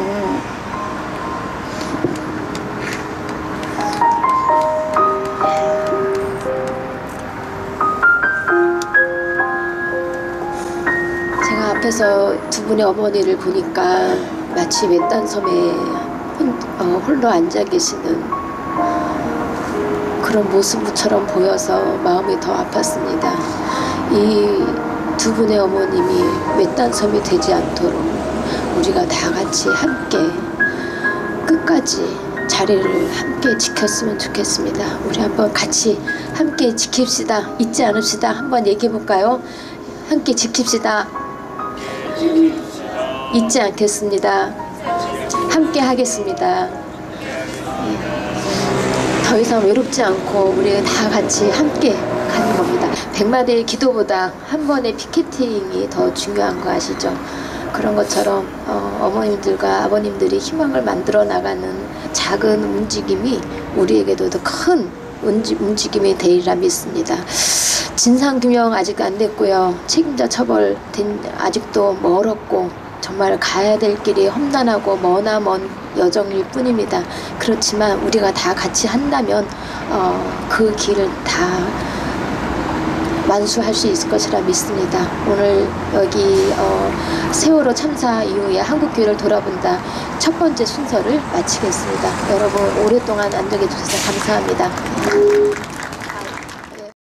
제가 앞에서 두 분의 어머니를 보니까 마치 외딴 섬에 홀로 앉아 계시는 그런 모습처럼 보여서 마음이 더 아팠습니다. 이 두 분의 어머님이 외딴 섬이 되지 않도록 우리가 다 같이 함께 끝까지 자리를 함께 지켰으면 좋겠습니다. 우리 한번 같이 함께 지킵시다. 잊지 않읍시다. 한번 얘기해 볼까요? 함께 지킵시다. 잊지 않겠습니다. 함께 하겠습니다. 더 이상 외롭지 않고 우리 다 같이 함께 가는 겁니다. 100마디의 기도보다 한 번의 피켓팅이 더 중요한 거 아시죠? 그런 것처럼 어머님들과 아버님들이 희망을 만들어 나가는 작은 움직임이 우리에게도 더 큰 움직임이 되리라 믿습니다. 진상규명 아직 안 됐고요. 책임자 처벌 아직도 멀었고 정말 가야 될 길이 험난하고 머나먼 여정일 뿐입니다. 그렇지만 우리가 다 같이 한다면 그 길을 다 완수할 수 있을 것이라 믿습니다. 오늘 여기 세월호 참사 이후에 한국교회를 돌아본다 첫 번째 순서를 마치겠습니다. 여러분 오랫동안 안정해 주셔서 감사합니다.